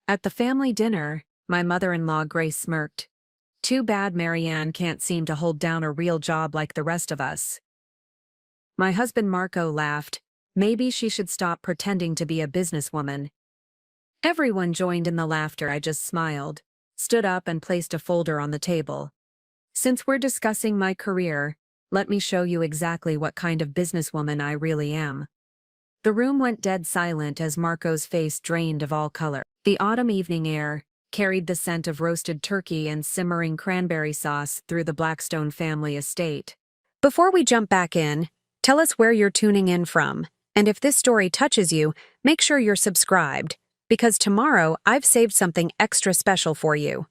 At the family dinner, my mother-in-law Grace smirked. Too bad Marianne can't seem to hold down a real job like the rest of us. My husband Marco laughed. Maybe she should stop pretending to be a businesswoman. Everyone joined in the laughter. I just smiled, stood up and placed a folder on the table. Since we're discussing my career, let me show you exactly what kind of businesswoman I really am. The room went dead silent as Marco's face drained of all color. The autumn evening air carried the scent of roasted turkey and simmering cranberry sauce through the Blackstone family estate. Before we jump back in, tell us where you're tuning in from, and if this story touches you, make sure you're subscribed, because tomorrow I've saved something extra special for you.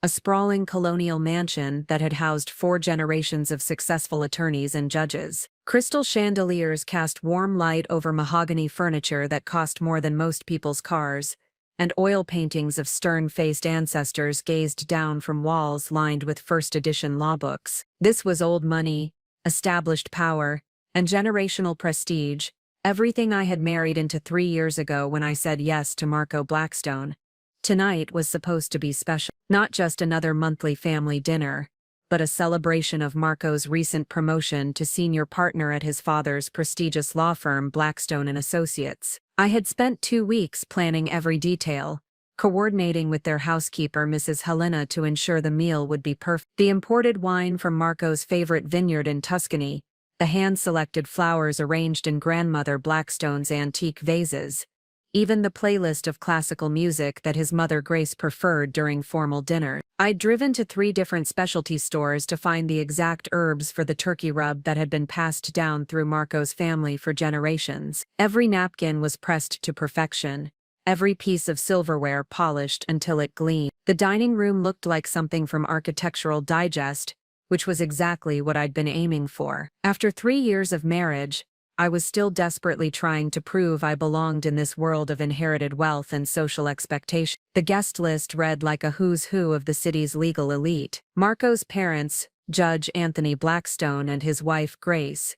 A sprawling colonial mansion that had housed 4 generations of successful attorneys and judges. Crystal chandeliers cast warm light over mahogany furniture that cost more than most people's cars, and oil paintings of stern-faced ancestors gazed down from walls lined with first-edition law books. This was old money, established power, and generational prestige, everything I had married into 3 years ago when I said yes to Marco Blackstone. Tonight was supposed to be special. Not just another monthly family dinner, but a celebration of Marco's recent promotion to senior partner at his father's prestigious law firm Blackstone & Associates. I had spent 2 weeks planning every detail, coordinating with their housekeeper Mrs. Helena to ensure the meal would be perfect. The imported wine from Marco's favorite vineyard in Tuscany, the hand-selected flowers arranged in grandmother Blackstone's antique vases, even the playlist of classical music that his mother Grace preferred during formal dinner. I'd driven to 3 different specialty stores to find the exact herbs for the turkey rub that had been passed down through Marco's family for generations. Every napkin was pressed to perfection, every piece of silverware polished until it gleamed. The dining room looked like something from Architectural Digest, which was exactly what I'd been aiming for. After 3 years of marriage, I was still desperately trying to prove I belonged in this world of inherited wealth and social expectation. The guest list read like a who's who of the city's legal elite. Marco's parents, Judge Anthony Blackstone and his wife Grace,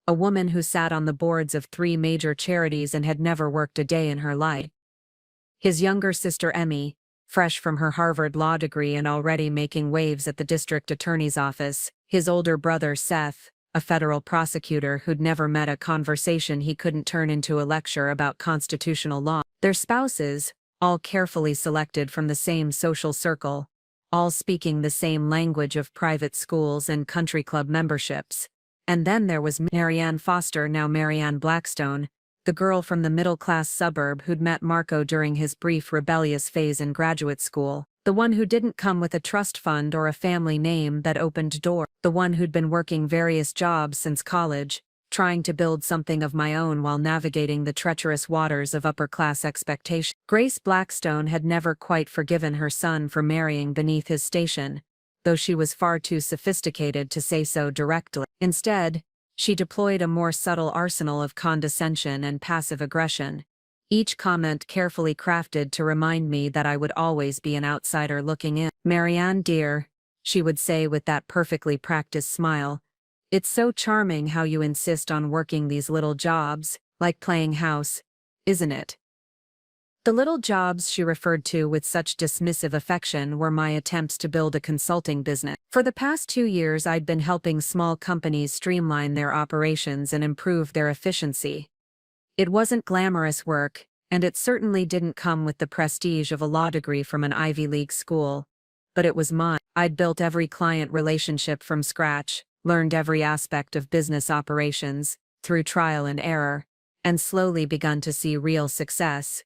a woman who sat on the boards of 3 major charities and had never worked a day in her life. His younger sister Emmy, fresh from her Harvard law degree and already making waves at the district attorney's office. His older brother Seth, a federal prosecutor who'd never met a conversation he couldn't turn into a lecture about constitutional law. Their spouses, all carefully selected from the same social circle, all speaking the same language of private schools and country club memberships. And then there was Marianne Foster, now Marianne Blackstone, the girl from the middle-class suburb who'd met Marco during his brief rebellious phase in graduate school. The one who didn't come with a trust fund or a family name that opened doors. The one who'd been working various jobs since college, trying to build something of my own while navigating the treacherous waters of upper-class expectation. Grace Blackstone had never quite forgiven her son for marrying beneath his station, though she was far too sophisticated to say so directly. Instead, she deployed a more subtle arsenal of condescension and passive aggression, each comment carefully crafted to remind me that I would always be an outsider looking in. "Marianne, dear," she would say with that perfectly practiced smile, "it's so charming how you insist on working these little jobs, like playing house, isn't it?" The little jobs she referred to with such dismissive affection were my attempts to build a consulting business. For the past 2 years I'd been helping small companies streamline their operations and improve their efficiency. It wasn't glamorous work, and it certainly didn't come with the prestige of a law degree from an Ivy League school. But it was mine. I'd built every client relationship from scratch, learned every aspect of business operations, through trial and error, and slowly begun to see real success.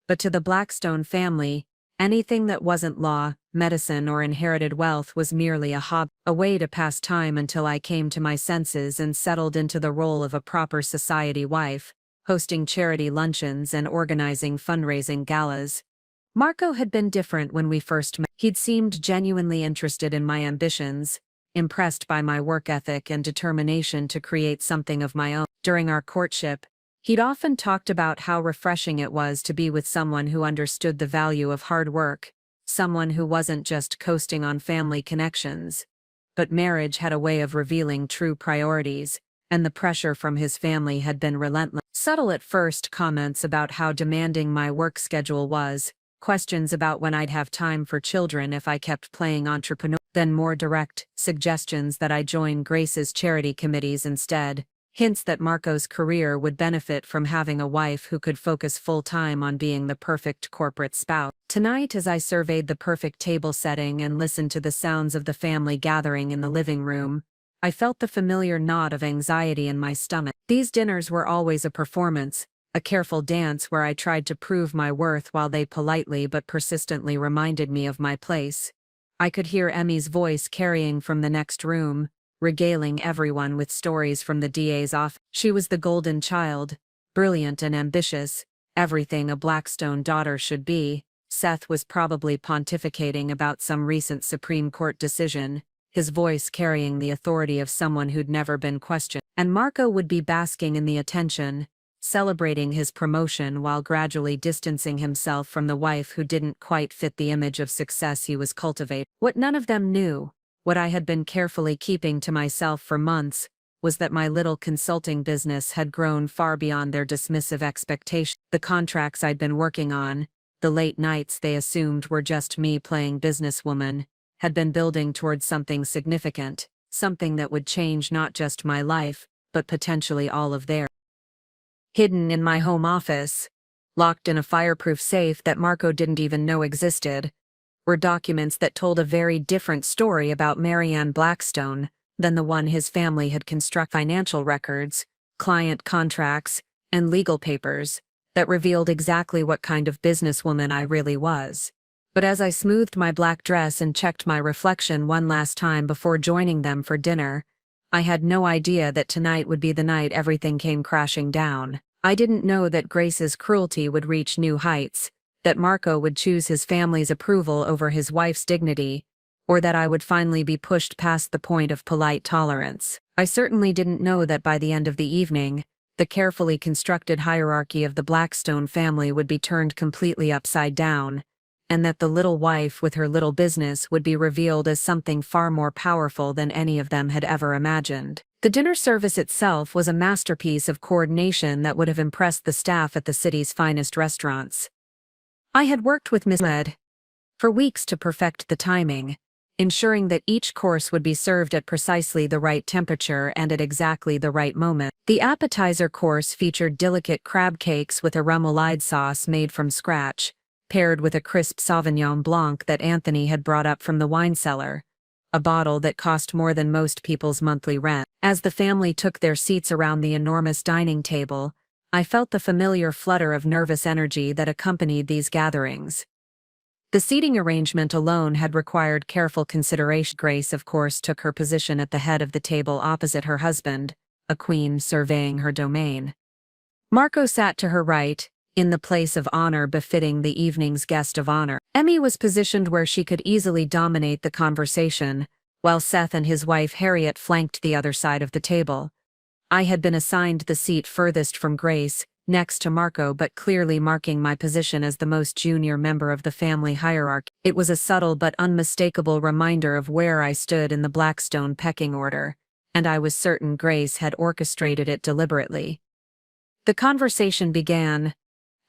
But to the Blackstone family, anything that wasn't law, medicine, or inherited wealth was merely a hobby, a way to pass time until I came to my senses and settled into the role of a proper society wife, hosting charity luncheons and organizing fundraising galas. Marco had been different when we first met. He'd seemed genuinely interested in my ambitions, impressed by my work ethic and determination to create something of my own. During our courtship, he'd often talked about how refreshing it was to be with someone who understood the value of hard work, someone who wasn't just coasting on family connections. But marriage had a way of revealing true priorities, and the pressure from his family had been relentless. Subtle at first comments about how demanding my work schedule was, questions about when I'd have time for children if I kept playing entrepreneur, then more direct suggestions that I join Grace's charity committees instead, hints that Marco's career would benefit from having a wife who could focus full-time on being the perfect corporate spouse. Tonight, as I surveyed the perfect table setting and listened to the sounds of the family gathering in the living room, I felt the familiar knot of anxiety in my stomach. These dinners were always a performance, a careful dance where I tried to prove my worth while they politely but persistently reminded me of my place. I could hear Emmy's voice carrying from the next room, regaling everyone with stories from the DA's office. She was the golden child, brilliant and ambitious, everything a Blackstone daughter should be. Seth was probably pontificating about some recent Supreme Court decision, his voice carrying the authority of someone who'd never been questioned. And Marco would be basking in the attention, celebrating his promotion while gradually distancing himself from the wife who didn't quite fit the image of success he was cultivating. What none of them knew, what I had been carefully keeping to myself for months, was that my little consulting business had grown far beyond their dismissive expectations. The contracts I'd been working on, the late nights they assumed were just me playing businesswoman, had been building towards something significant, something that would change not just my life, but potentially all of theirs. Hidden in my home office, locked in a fireproof safe that Marco didn't even know existed, were documents that told a very different story about Marianne Blackstone than the one his family had constructed. Financial records, client contracts, and legal papers that revealed exactly what kind of businesswoman I really was. But as I smoothed my black dress and checked my reflection one last time before joining them for dinner, I had no idea that tonight would be the night everything came crashing down. I didn't know that Grace's cruelty would reach new heights, that Marco would choose his family's approval over his wife's dignity, or that I would finally be pushed past the point of polite tolerance. I certainly didn't know that by the end of the evening, the carefully constructed hierarchy of the Blackstone family would be turned completely upside down, and that the little wife with her little business would be revealed as something far more powerful than any of them had ever imagined. The dinner service itself was a masterpiece of coordination that would have impressed the staff at the city's finest restaurants. I had worked with Miss Led for weeks to perfect the timing, ensuring that each course would be served at precisely the right temperature and at exactly the right moment. The appetizer course featured delicate crab cakes with a remoulade sauce made from scratch, paired with a crisp Sauvignon Blanc that Anthony had brought up from the wine cellar, a bottle that cost more than most people's monthly rent. As the family took their seats around the enormous dining table, I felt the familiar flutter of nervous energy that accompanied these gatherings. The seating arrangement alone had required careful consideration. Grace, of course, took her position at the head of the table opposite her husband, a queen surveying her domain. Marco sat to her right, in the place of honor befitting the evening's guest of honor. Emmy was positioned where she could easily dominate the conversation, while Seth and his wife Harriet flanked the other side of the table. I had been assigned the seat furthest from Grace, next to Marco, but clearly marking my position as the most junior member of the family hierarchy. It was a subtle but unmistakable reminder of where I stood in the Blackstone pecking order, and I was certain Grace had orchestrated it deliberately. The conversation began,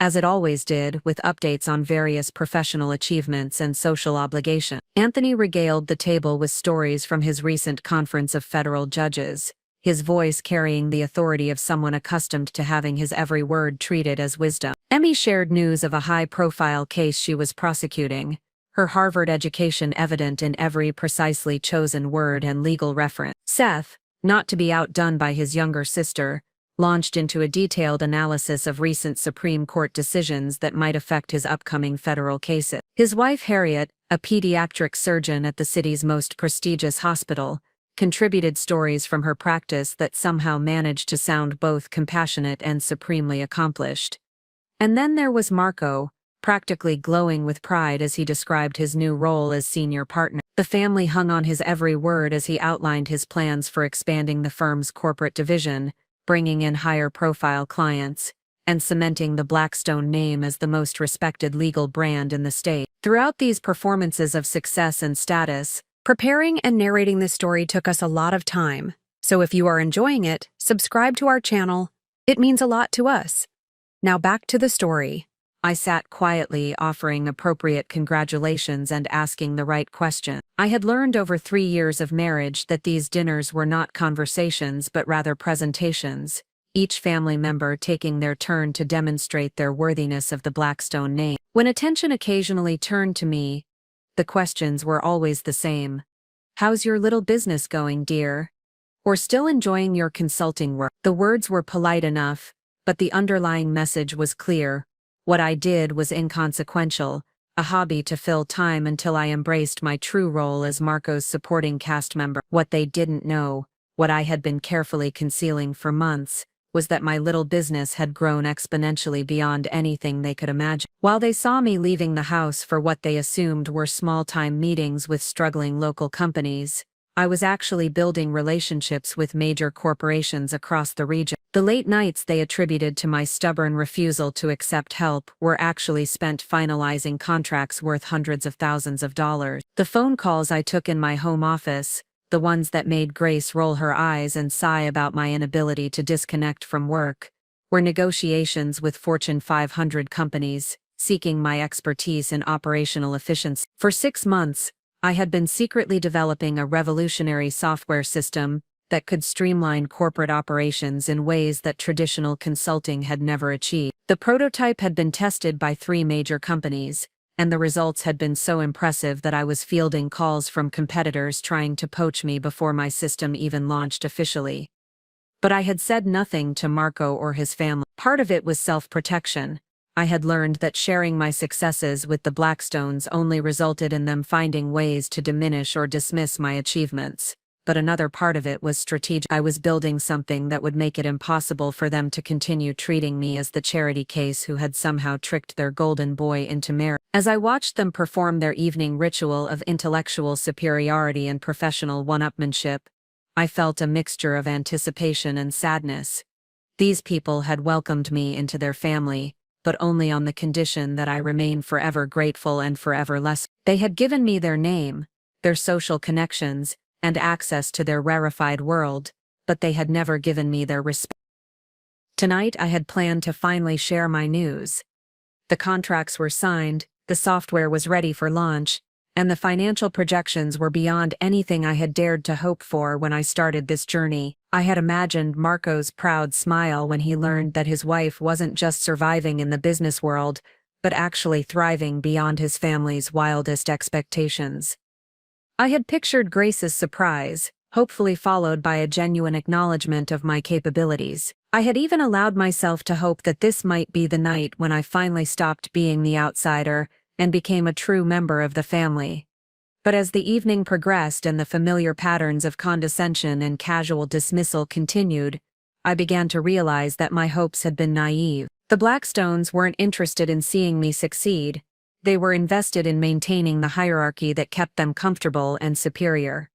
as it always did, with updates on various professional achievements and social obligation. Anthony regaled the table with stories from his recent conference of federal judges, his voice carrying the authority of someone accustomed to having his every word treated as wisdom. Emmy shared news of a high-profile case she was prosecuting, her Harvard education evident in every precisely chosen word and legal reference. Seth, not to be outdone by his younger sister, launched into a detailed analysis of recent Supreme Court decisions that might affect his upcoming federal cases. His wife Harriet, a pediatric surgeon at the city's most prestigious hospital, contributed stories from her practice that somehow managed to sound both compassionate and supremely accomplished. And then there was Marco, practically glowing with pride as he described his new role as senior partner. The family hung on his every word as he outlined his plans for expanding the firm's corporate division, bringing in higher-profile clients, and cementing the Blackstone name as the most respected legal brand in the state. Throughout these performances of success and status, preparing and narrating this story took us a lot of time, so if you are enjoying it, subscribe to our channel. It means a lot to us. Now back to the story. I sat quietly, offering appropriate congratulations and asking the right question. I had learned over 3 years of marriage that these dinners were not conversations but rather presentations, each family member taking their turn to demonstrate their worthiness of the Blackstone name. When attention occasionally turned to me, the questions were always the same. "How's your little business going, dear?" Or "Still enjoying your consulting work?" The words were polite enough, but the underlying message was clear. What I did was inconsequential, a hobby to fill time until I embraced my true role as Marco's supporting cast member. What they didn't know, what I had been carefully concealing for months, was that my little business had grown exponentially beyond anything they could imagine. While they saw me leaving the house for what they assumed were small-time meetings with struggling local companies, I was actually building relationships with major corporations across the region. The late nights they attributed to my stubborn refusal to accept help were actually spent finalizing contracts worth hundreds of thousands of dollars. The phone calls I took in my home office, the ones that made Grace roll her eyes and sigh about my inability to disconnect from work, were negotiations with Fortune 500 companies, seeking my expertise in operational efficiency. For 6 months, I had been secretly developing a revolutionary software system that could streamline corporate operations in ways that traditional consulting had never achieved. The prototype had been tested by 3 major companies, and the results had been so impressive that I was fielding calls from competitors trying to poach me before my system even launched officially. But I had said nothing to Marco or his family. Part of it was self-protection. I had learned that sharing my successes with the Blackstones only resulted in them finding ways to diminish or dismiss my achievements. But another part of it was strategic. I was building something that would make it impossible for them to continue treating me as the charity case who had somehow tricked their golden boy into marriage. As I watched them perform their evening ritual of intellectual superiority and professional one-upmanship, I felt a mixture of anticipation and sadness. These people had welcomed me into their family, but only on the condition that I remain forever grateful and forever less. They had given me their name, their social connections, and access to their rarefied world, but they had never given me their respect. Tonight I had planned to finally share my news. The contracts were signed, the software was ready for launch, and the financial projections were beyond anything I had dared to hope for when I started this journey. I had imagined Marco's proud smile when he learned that his wife wasn't just surviving in the business world, but actually thriving beyond his family's wildest expectations. I had pictured Grace's surprise, hopefully followed by a genuine acknowledgement of my capabilities. I had even allowed myself to hope that this might be the night when I finally stopped being the outsider and became a true member of the family. But as the evening progressed and the familiar patterns of condescension and casual dismissal continued, I began to realize that my hopes had been naive. The Blackstones weren't interested in seeing me succeed. They were invested in maintaining the hierarchy that kept them comfortable and superior.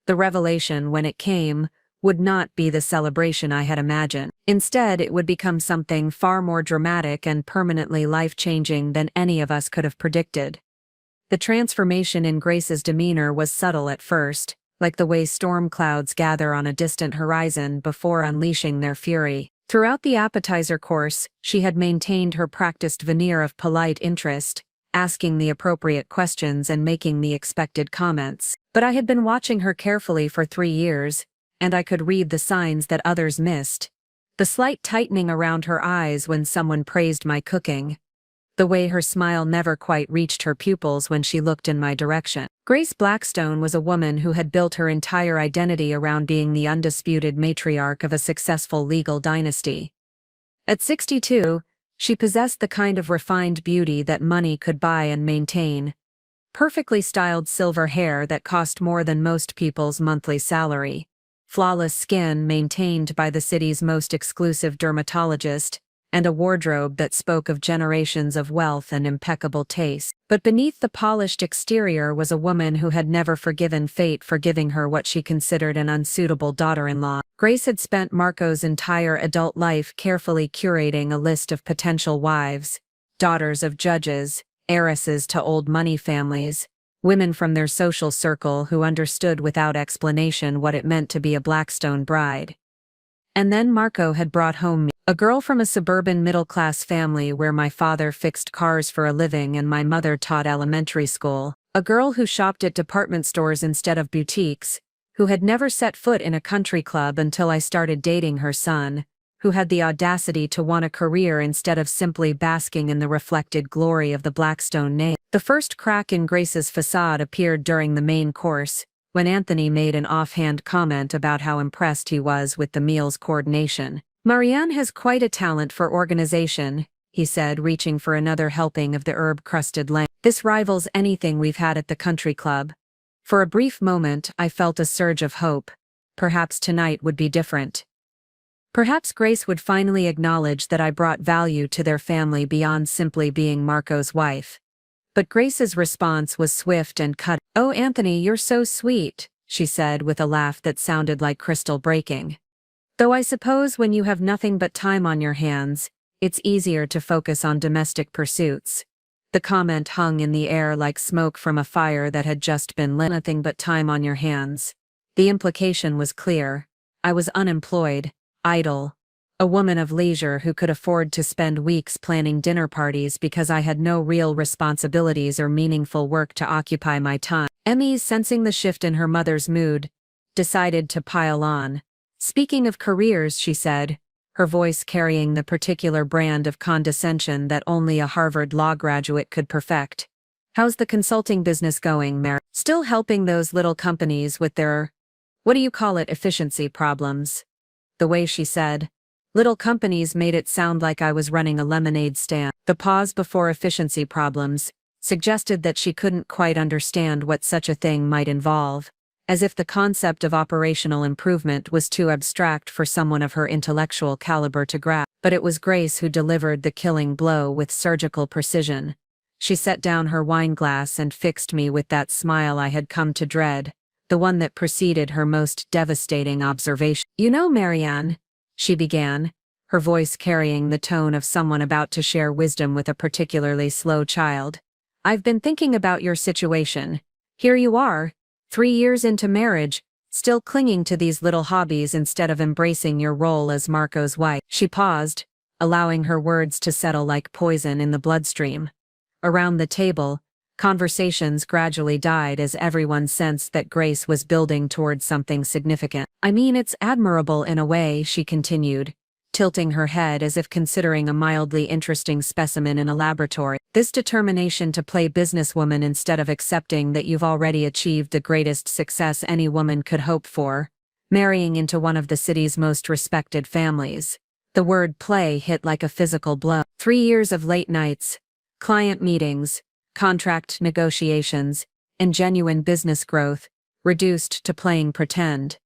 The revelation, when it came, would not be the celebration I had imagined. Instead, it would become something far more dramatic and permanently life-changing than any of us could have predicted. The transformation in Grace's demeanor was subtle at first, like the way storm clouds gather on a distant horizon before unleashing their fury. Throughout the appetizer course, she had maintained her practiced veneer of polite interest, asking the appropriate questions and making the expected comments. But I had been watching her carefully for 3 years, and I could read the signs that others missed. The slight tightening around her eyes when someone praised my cooking. The way her smile never quite reached her pupils when she looked in my direction. Grace Blackstone was a woman who had built her entire identity around being the undisputed matriarch of a successful legal dynasty. At 62, she possessed the kind of refined beauty that money could buy and maintain. Perfectly styled silver hair that cost more than most people's monthly salary. Flawless skin maintained by the city's most exclusive dermatologist, and a wardrobe that spoke of generations of wealth and impeccable taste. But beneath the polished exterior was a woman who had never forgiven fate for giving her what she considered an unsuitable daughter-in-law. Grace had spent Marco's entire adult life carefully curating a list of potential wives, daughters of judges, heiresses to old money families, women from their social circle who understood without explanation what it meant to be a Blackstone bride. And then Marco had brought home me. A girl from a suburban middle-class family where my father fixed cars for a living and my mother taught elementary school. A girl who shopped at department stores instead of boutiques, who had never set foot in a country club until I started dating her son, who had the audacity to want a career instead of simply basking in the reflected glory of the Blackstone name. The first crack in Grace's facade appeared during the main course, when Anthony made an offhand comment about how impressed he was with the meal's coordination. "Marianne has quite a talent for organization," he said, reaching for another helping of the herb-crusted lamb. "This rivals anything we've had at the country club." For a brief moment, I felt a surge of hope. Perhaps tonight would be different. Perhaps Grace would finally acknowledge that I brought value to their family beyond simply being Marco's wife. But Grace's response was swift and cutting. "Oh, Anthony, you're so sweet," she said with a laugh that sounded like crystal breaking. "Though I suppose when you have nothing but time on your hands, it's easier to focus on domestic pursuits." The comment hung in the air like smoke from a fire that had just been lit. Nothing but time on your hands. The implication was clear. I was unemployed, idle, a woman of leisure who could afford to spend weeks planning dinner parties because I had no real responsibilities or meaningful work to occupy my time. Emmy, sensing the shift in her mother's mood, decided to pile on. "Speaking of careers," she said, her voice carrying the particular brand of condescension that only a Harvard law graduate could perfect. "How's the consulting business going, Mary? Still helping those little companies with their, what do you call it, efficiency problems?" The way she said little companies made it sound like I was running a lemonade stand. The pause before efficiency problems suggested that she couldn't quite understand what such a thing might involve, as if the concept of operational improvement was too abstract for someone of her intellectual caliber to grasp. But it was Grace who delivered the killing blow with surgical precision. She set down her wine glass and fixed me with that smile I had come to dread, the one that preceded her most devastating observation. "You know, Marianne," she began, her voice carrying the tone of someone about to share wisdom with a particularly slow child, "I've been thinking about your situation. Here you are, 3 years into marriage, still clinging to these little hobbies instead of embracing your role as Marco's wife." She paused, allowing her words to settle like poison in the bloodstream. Around the table, conversations gradually died as everyone sensed that Grace was building towards something significant. "I mean, it's admirable in a way," she continued, tilting her head as if considering a mildly interesting specimen in a laboratory. "This determination to play businesswoman instead of accepting that you've already achieved the greatest success any woman could hope for, marrying into one of the city's most respected families." The word play hit like a physical blow. 3 years of late nights, client meetings, contract negotiations, and genuine business growth, reduced to playing pretend.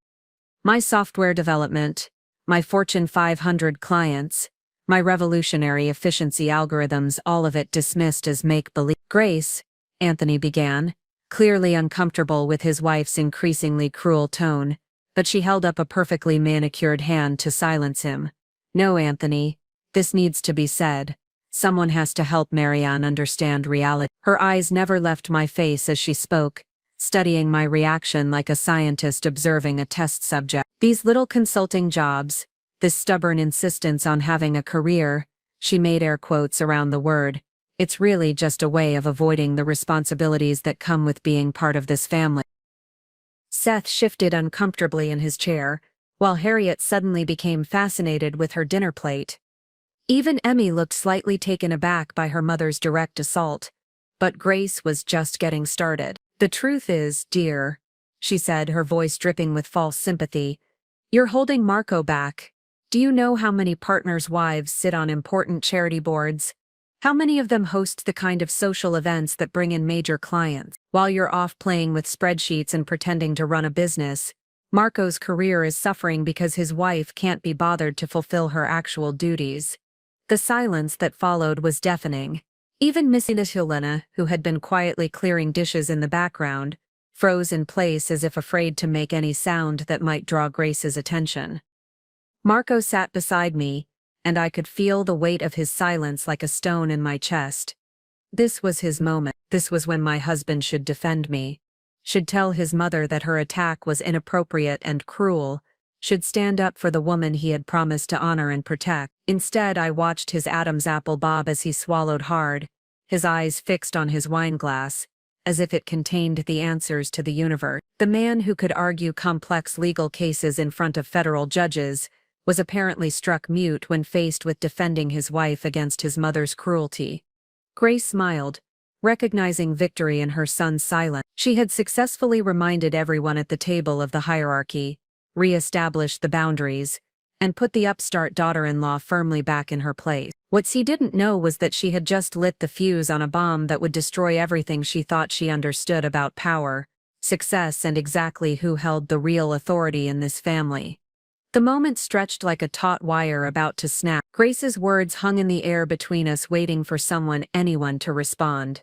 My software development, my Fortune 500 clients, my revolutionary efficiency algorithms, all of it dismissed as make-believe. "Grace," Anthony began, clearly uncomfortable with his wife's increasingly cruel tone, but she held up a perfectly manicured hand to silence him. "No, Anthony, this needs to be said. Someone has to help Marianne understand reality." Her eyes never left my face as she spoke, studying my reaction like a scientist observing a test subject. "These little consulting jobs, this stubborn insistence on having a career," she made air quotes around the word, "it's really just a way of avoiding the responsibilities that come with being part of this family." Seth shifted uncomfortably in his chair, while Harriet suddenly became fascinated with her dinner plate. Even Emmy looked slightly taken aback by her mother's direct assault, but Grace was just getting started. "The truth is, dear," she said, her voice dripping with false sympathy, "you're holding Marco back. Do you know how many partners' wives sit on important charity boards? How many of them host the kind of social events that bring in major clients? While you're off playing with spreadsheets and pretending to run a business, Marco's career is suffering because his wife can't be bothered to fulfill her actual duties." The silence that followed was deafening. Even Mrs. Helena, who had been quietly clearing dishes in the background, froze in place as if afraid to make any sound that might draw Grace's attention. Marco sat beside me, and I could feel the weight of his silence like a stone in my chest. This was his moment. This was when my husband should defend me, should tell his mother that her attack was inappropriate and cruel, should stand up for the woman he had promised to honor and protect. Instead, I watched his Adam's apple bob as he swallowed hard, his eyes fixed on his wine glass, as if it contained the answers to the universe. The man who could argue complex legal cases in front of federal judges was apparently struck mute when faced with defending his wife against his mother's cruelty. Grace smiled, recognizing victory in her son's silence. She had successfully reminded everyone at the table of the hierarchy, re-established the boundaries, and put the upstart daughter-in-law firmly back in her place. What she didn't know was that she had just lit the fuse on a bomb that would destroy everything she thought she understood about power, success, and exactly who held the real authority in this family. The moment stretched like a taut wire about to snap. Grace's words hung in the air between us, waiting for anyone to respond.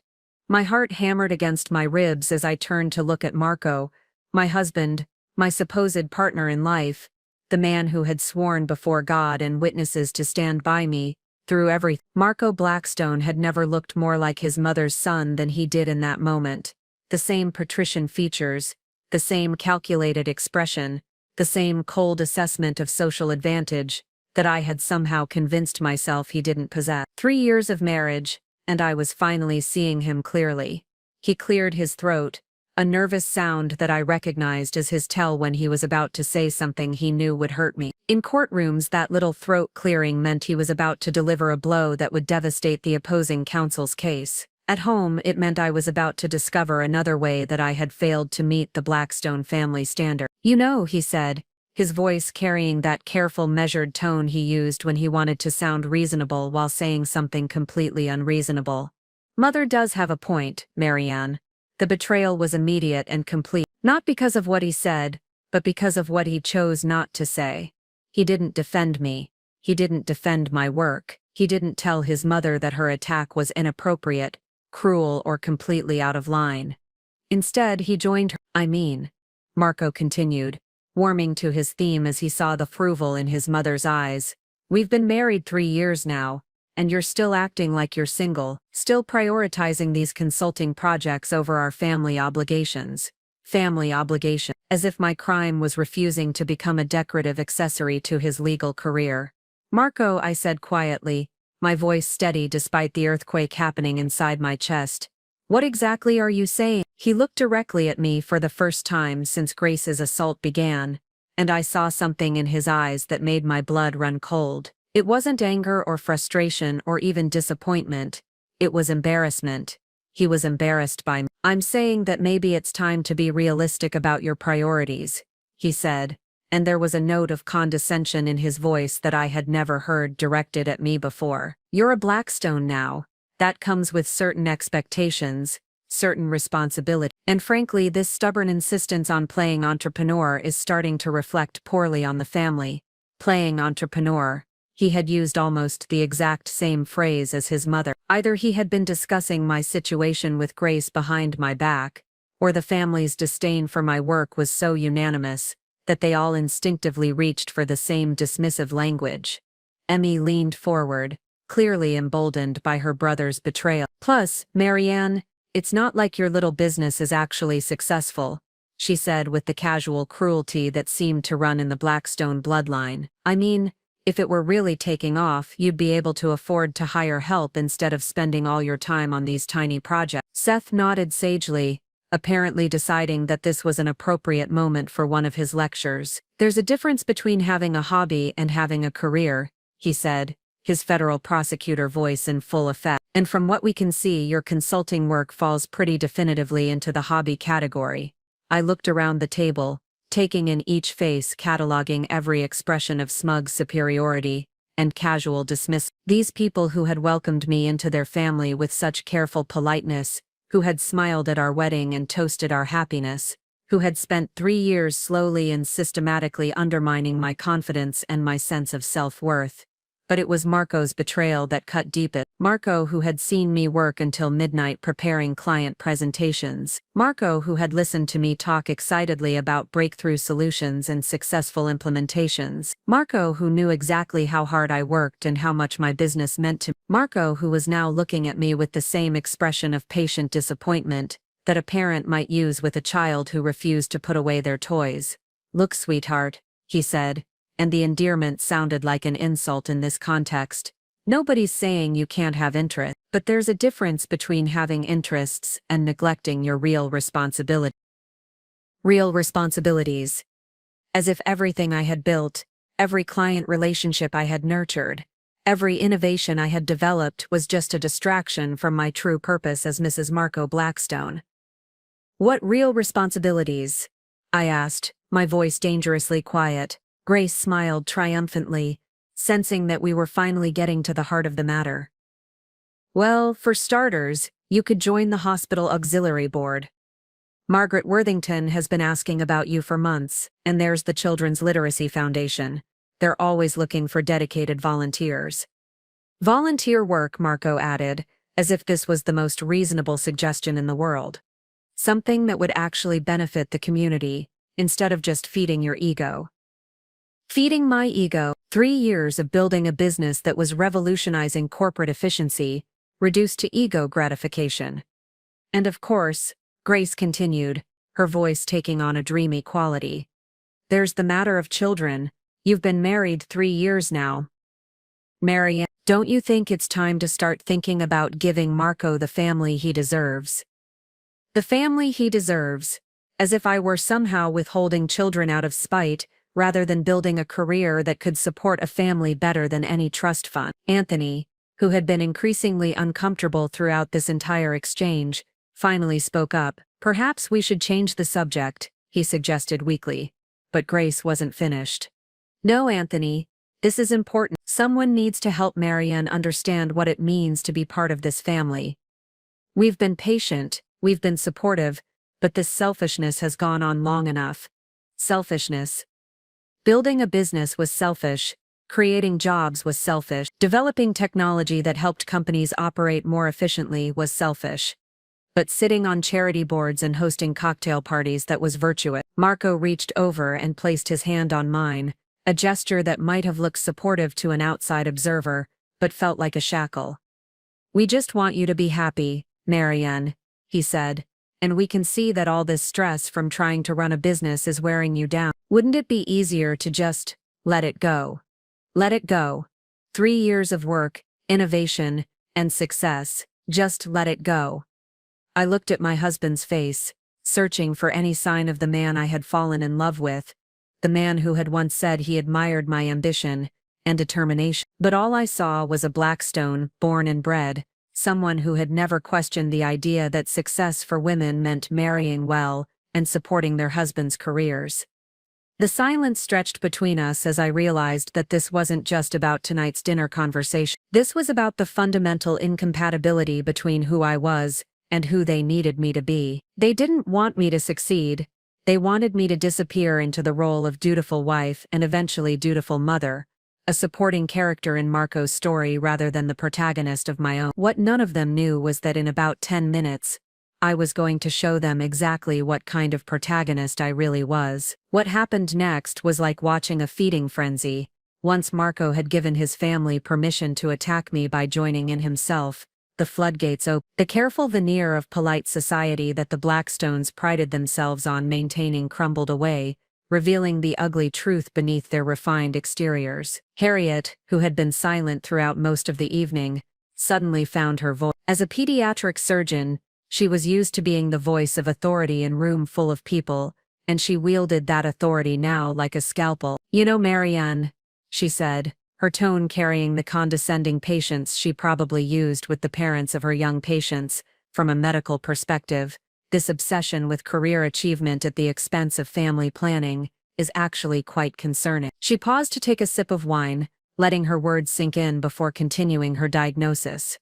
My heart hammered against my ribs as I turned to look at Marco, my husband, my supposed partner in life, the man who had sworn before God and witnesses to stand by me through everything. Marco Blackstone had never looked more like his mother's son than he did in that moment. The same patrician features, the same calculated expression, the same cold assessment of social advantage that I had somehow convinced myself he didn't possess. 3 years of marriage, and I was finally seeing him clearly. He cleared his throat, a nervous sound that I recognized as his tell when he was about to say something he knew would hurt me. In courtrooms, that little throat clearing meant he was about to deliver a blow that would devastate the opposing counsel's case. At home, it meant I was about to discover another way that I had failed to meet the Blackstone family standard. "You know," he said, his voice carrying that careful, measured tone he used when he wanted to sound reasonable while saying something completely unreasonable. "Mother does have a point, Marianne." The betrayal was immediate and complete, not because of what he said, but because of what he chose not to say. He didn't defend me. He didn't defend my work. He didn't tell his mother that her attack was inappropriate, cruel, or completely out of line. Instead, he joined her. Marco continued, warming to his theme as he saw the approval in his mother's eyes. "We've been married 3 years now, and you're still acting like you're single, still prioritizing these consulting projects over our family obligations. Family obligation. As if my crime was refusing to become a decorative accessory to his legal career." "Marco," I said quietly, my voice steady despite the earthquake happening inside my chest. "What exactly are you saying?" He looked directly at me for the first time since Grace's assault began, and I saw something in his eyes that made my blood run cold. It wasn't anger or frustration or even disappointment. It was embarrassment. He was embarrassed by me. "I'm saying that maybe it's time to be realistic about your priorities," he said, and there was a note of condescension in his voice that I had never heard directed at me before. "You're a Blackstone now. That comes with certain expectations, certain responsibility. And frankly, this stubborn insistence on playing entrepreneur is starting to reflect poorly on the family." Playing entrepreneur. He had used almost the exact same phrase as his mother. Either he had been discussing my situation with Grace behind my back, or the family's disdain for my work was so unanimous that they all instinctively reached for the same dismissive language. Emmy leaned forward, clearly emboldened by her brother's betrayal. "Plus, Marianne, it's not like your little business is actually successful," she said with the casual cruelty that seemed to run in the Blackstone bloodline. If it were really taking off, you'd be able to afford to hire help instead of spending all your time on these tiny projects." Seth nodded sagely, apparently deciding that this was an appropriate moment for one of his lectures. "There's a difference between having a hobby and having a career," he said, his federal prosecutor voice in full effect. "And from what we can see, your consulting work falls pretty definitively into the hobby category." I looked around the table, taking in each face, cataloging every expression of smug superiority and casual dismissal. These people who had welcomed me into their family with such careful politeness, who had smiled at our wedding and toasted our happiness, who had spent 3 years slowly and systematically undermining my confidence and my sense of self-worth. But it was Marco's betrayal that cut deepest. Marco, who had seen me work until midnight preparing client presentations. Marco, who had listened to me talk excitedly about breakthrough solutions and successful implementations. Marco, who knew exactly how hard I worked and how much my business meant to me. Marco, who was now looking at me with the same expression of patient disappointment that a parent might use with a child who refused to put away their toys. "Look, sweetheart, he said, and the endearment sounded like an insult in this context. Nobody's saying you can't have interest, but there's a difference between having interests and neglecting your real responsibility. Real responsibilities. As if everything I had built, every client relationship I had nurtured, every innovation I had developed was just a distraction from my true purpose as Mrs. Marco Blackstone. What real responsibilities? I asked, my voice dangerously quiet. Grace smiled triumphantly, sensing that we were finally getting to the heart of the matter. Well, for starters, you could join the hospital auxiliary board. Margaret Worthington has been asking about you for months, and there's the Children's Literacy Foundation. They're always looking for dedicated volunteers. Volunteer work, Marco added, as if this was the most reasonable suggestion in the world. Something that would actually benefit the community, instead of just feeding your ego. Feeding my ego. 3 years of building a business that was revolutionizing corporate efficiency, reduced to ego gratification. And of course, Grace continued, her voice taking on a dreamy quality. There's the matter of children. You've been married 3 years now. Marianne, don't you think it's time to start thinking about giving Marco the family he deserves? The family he deserves, as if I were somehow withholding children out of spite, rather than building a career that could support a family better than any trust fund. Anthony, who had been increasingly uncomfortable throughout this entire exchange, finally spoke up. Perhaps we should change the subject, he suggested weakly. But Grace wasn't finished. No, Anthony, this is important. Someone needs to help Marianne understand what it means to be part of this family. We've been patient, we've been supportive, but this selfishness has gone on long enough. Selfishness. Building a business was selfish, creating jobs was selfish, developing technology that helped companies operate more efficiently was selfish. But sitting on charity boards and hosting cocktail parties, that was virtuous. Marco reached over and placed his hand on mine, a gesture that might have looked supportive to an outside observer, but felt like a shackle. We just want you to be happy, Marianne, he said, and we can see that all this stress from trying to run a business is wearing you down. Wouldn't it be easier to just let it go? Let it go. 3 years of work, innovation, and success, just let it go. I looked at my husband's face, searching for any sign of the man I had fallen in love with, the man who had once said he admired my ambition and determination. But all I saw was a Blackstone, born and bred, someone who had never questioned the idea that success for women meant marrying well and supporting their husbands' careers. The silence stretched between us as I realized that this wasn't just about tonight's dinner conversation. This was about the fundamental incompatibility between who I was and who they needed me to be. They didn't want me to succeed. They wanted me to disappear into the role of dutiful wife and eventually dutiful mother, a supporting character in Marco's story rather than the protagonist of my own. What none of them knew was that in about 10 minutes, I was going to show them exactly what kind of protagonist I really was. What happened next was like watching a feeding frenzy. Once Marco had given his family permission to attack me by joining in himself, the floodgates opened. The careful veneer of polite society that the Blackstones prided themselves on maintaining crumbled away, revealing the ugly truth beneath their refined exteriors. Harriet, who had been silent throughout most of the evening, suddenly found her voice. As a pediatric surgeon, she was used to being the voice of authority in a room full of people, and she wielded that authority now like a scalpel. You know, Marianne, she said, her tone carrying the condescending patience she probably used with the parents of her young patients. From a medical perspective, this obsession with career achievement at the expense of family planning is actually quite concerning. She paused to take a sip of wine, letting her words sink in before continuing her diagnosis.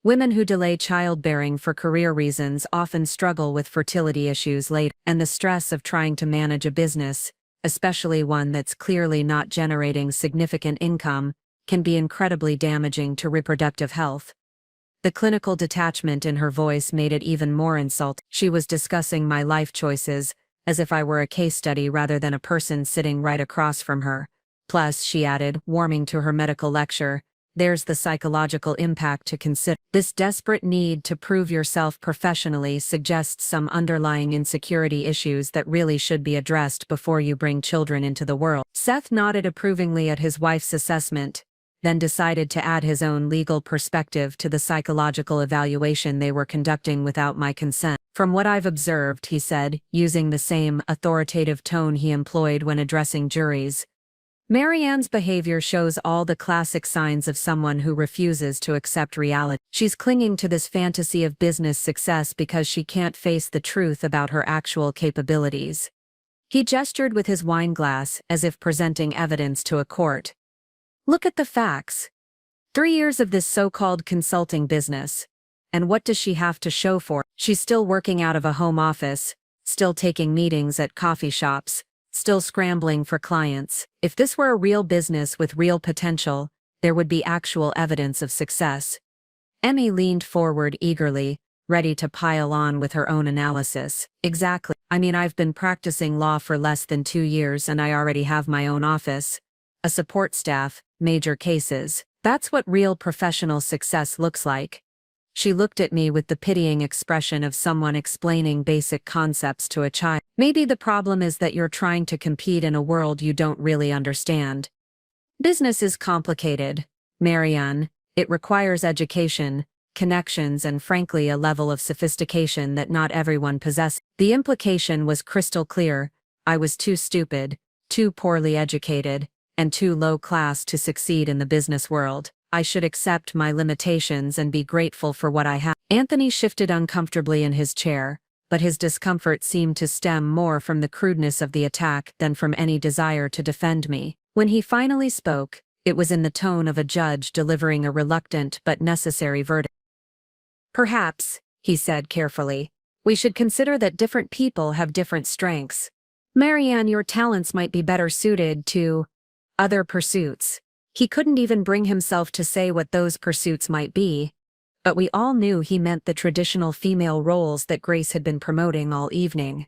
Women who delay childbearing for career reasons often struggle with fertility issues later, and the stress of trying to manage a business, especially one that's clearly not generating significant income, can be incredibly damaging to reproductive health. The clinical detachment in her voice made it even more insulting. She was discussing my life choices, as if I were a case study rather than a person sitting right across from her. Plus, she added, warming to her medical lecture, there's the psychological impact to consider. This desperate need to prove yourself professionally suggests some underlying insecurity issues that really should be addressed before you bring children into the world. Seth nodded approvingly at his wife's assessment, then decided to add his own legal perspective to the psychological evaluation they were conducting without my consent. From what I've observed, he said, using the same authoritative tone he employed when addressing juries, Marianne's behavior shows all the classic signs of someone who refuses to accept reality. She's clinging to this fantasy of business success because she can't face the truth about her actual capabilities. He gestured with his wine glass as if presenting evidence to a court. Look at the facts. 3 years of this so-called consulting business. And what does she have to show for it? She's still working out of a home office, still taking meetings at coffee shops, still scrambling for clients. If this were a real business with real potential, there would be actual evidence of success. Emmy leaned forward eagerly, ready to pile on with her own analysis. Exactly. I mean, I've been practicing law for less than 2 years and I already have my own office, a support staff, major cases. That's what real professional success looks like. She looked at me with the pitying expression of someone explaining basic concepts to a child. Maybe the problem is that you're trying to compete in a world you don't really understand. Business is complicated, Marianne. It requires education, connections, and frankly a level of sophistication that not everyone possesses. The implication was crystal clear. I was too stupid, too poorly educated, and too low class to succeed in the business world. I should accept my limitations and be grateful for what I have. Anthony shifted uncomfortably in his chair, but his discomfort seemed to stem more from the crudeness of the attack than from any desire to defend me. When he finally spoke, it was in the tone of a judge delivering a reluctant but necessary verdict. Perhaps, he said carefully, we should consider that different people have different strengths. Marianne, your talents might be better suited to other pursuits. He couldn't even bring himself to say what those pursuits might be, but we all knew he meant the traditional female roles that Grace had been promoting all evening.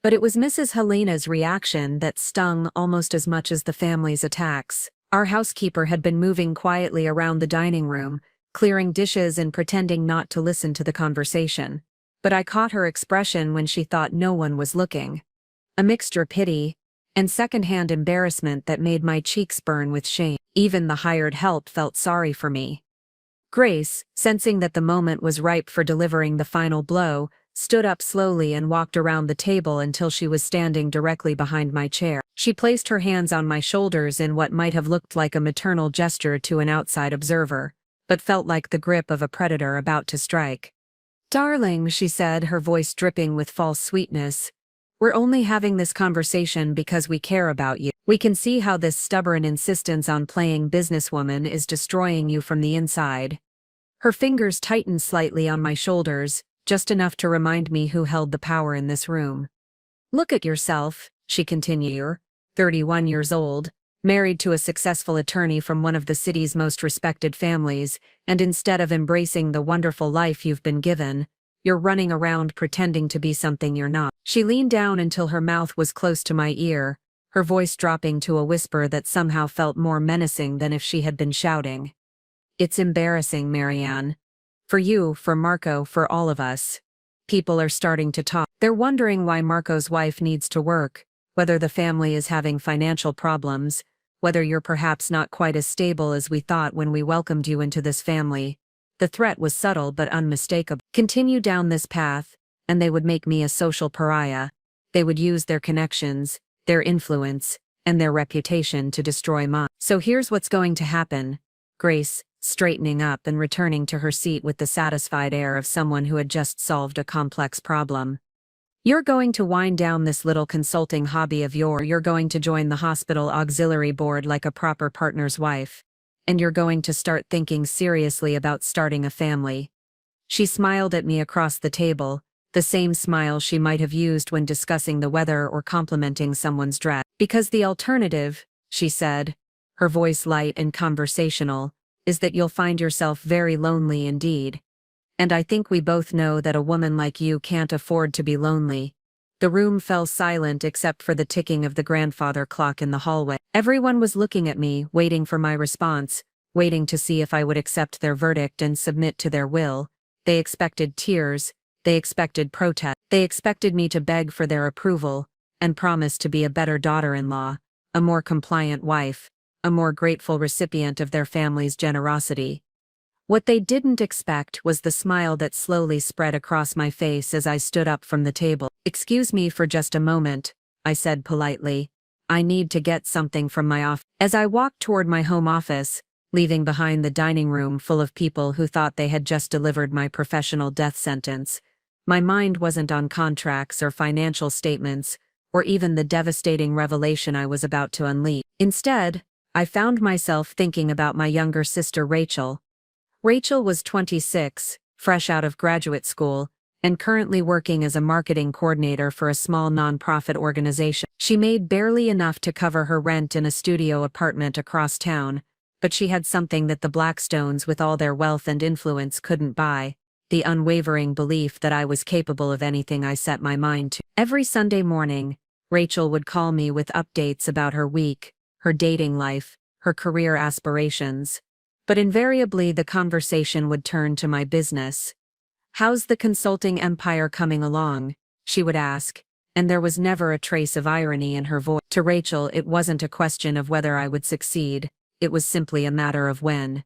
But it was Mrs. Helena's reaction that stung almost as much as the family's attacks. Our housekeeper had been moving quietly around the dining room, clearing dishes and pretending not to listen to the conversation. But I caught her expression when she thought no one was looking. A mixture of pity and secondhand embarrassment that made my cheeks burn with shame. Even the hired help felt sorry for me. Grace, sensing that the moment was ripe for delivering the final blow, stood up slowly and walked around the table until she was standing directly behind my chair. She placed her hands on my shoulders in what might have looked like a maternal gesture to an outside observer, but felt like the grip of a predator about to strike. Darling, she said, her voice dripping with false sweetness, we're only having this conversation because we care about you. We can see how this stubborn insistence on playing businesswoman is destroying you from the inside. Her fingers tightened slightly on my shoulders, just enough to remind me who held the power in this room. Look at yourself, she continued, 31 years old, married to a successful attorney from one of the city's most respected families, and instead of embracing the wonderful life you've been given, you're running around pretending to be something you're not. She leaned down until her mouth was close to my ear, her voice dropping to a whisper that somehow felt more menacing than if she had been shouting. It's embarrassing, Marianne. For you, for Marco, for all of us. People are starting to talk. They're wondering why Marco's wife needs to work, whether the family is having financial problems, whether you're perhaps not quite as stable as we thought when we welcomed you into this family. The threat was subtle but unmistakable. Continue down this path, and they would make me a social pariah. They would use their connections, their influence, and their reputation to destroy mine. So here's what's going to happen. Grace, straightening up and returning to her seat with the satisfied air of someone who had just solved a complex problem. You're going to wind down this little consulting hobby of yours. You're going to join the hospital auxiliary board like a proper partner's wife. And you're going to start thinking seriously about starting a family. She smiled at me across the table, the same smile she might have used when discussing the weather or complimenting someone's dress. Because the alternative, she said, her voice light and conversational, is that you'll find yourself very lonely indeed. And I think we both know that a woman like you can't afford to be lonely. The room fell silent except for the ticking of the grandfather clock in the hallway. Everyone was looking at me, waiting for my response, waiting to see if I would accept their verdict and submit to their will. They expected tears, they expected protest, they expected me to beg for their approval, and promise to be a better daughter-in-law, a more compliant wife, a more grateful recipient of their family's generosity. What they didn't expect was the smile that slowly spread across my face as I stood up from the table. "Excuse me for just a moment," I said politely. "I need to get something from my office." As I walked toward my home office, leaving behind the dining room full of people who thought they had just delivered my professional death sentence, my mind wasn't on contracts or financial statements, or even the devastating revelation I was about to unleash. Instead, I found myself thinking about my younger sister Rachel. Rachel was 26, fresh out of graduate school, and currently working as a marketing coordinator for a small nonprofit organization. She made barely enough to cover her rent in a studio apartment across town, but she had something that the Blackstones, with all their wealth and influence, couldn't buy: the unwavering belief that I was capable of anything I set my mind to. Every Sunday morning, Rachel would call me with updates about her week, her dating life, her career aspirations. But invariably the conversation would turn to my business. "How's the consulting empire coming along?" she would ask, and there was never a trace of irony in her voice. To Rachel, it wasn't a question of whether I would succeed, it was simply a matter of when.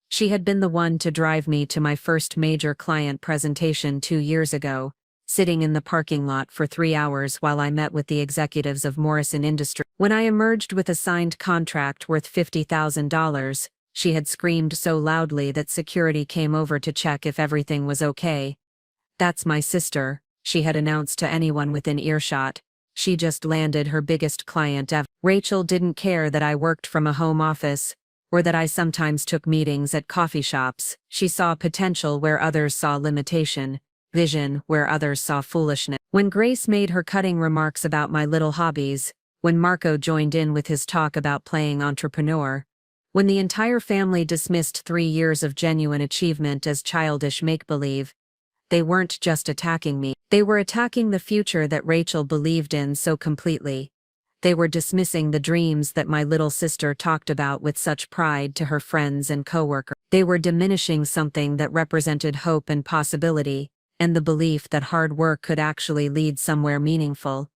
She had been the one to drive me to my first major client presentation 2 years ago, sitting in the parking lot for 3 hours while I met with the executives of Morrison Industries. When I emerged with a signed contract worth $50,000, she had screamed so loudly that security came over to check if everything was okay. "That's my sister," she had announced to anyone within earshot. "She just landed her biggest client ever." Rachel didn't care that I worked from a home office, or that I sometimes took meetings at coffee shops. She saw potential where others saw limitation, vision where others saw foolishness. When Grace made her cutting remarks about my little hobbies, when Marco joined in with his talk about playing entrepreneur, when the entire family dismissed 3 years of genuine achievement as childish make-believe, they weren't just attacking me. They were attacking the future that Rachel believed in so completely. They were dismissing the dreams that my little sister talked about with such pride to her friends and coworkers. They were diminishing something that represented hope and possibility, and the belief that hard work could actually lead somewhere meaningful.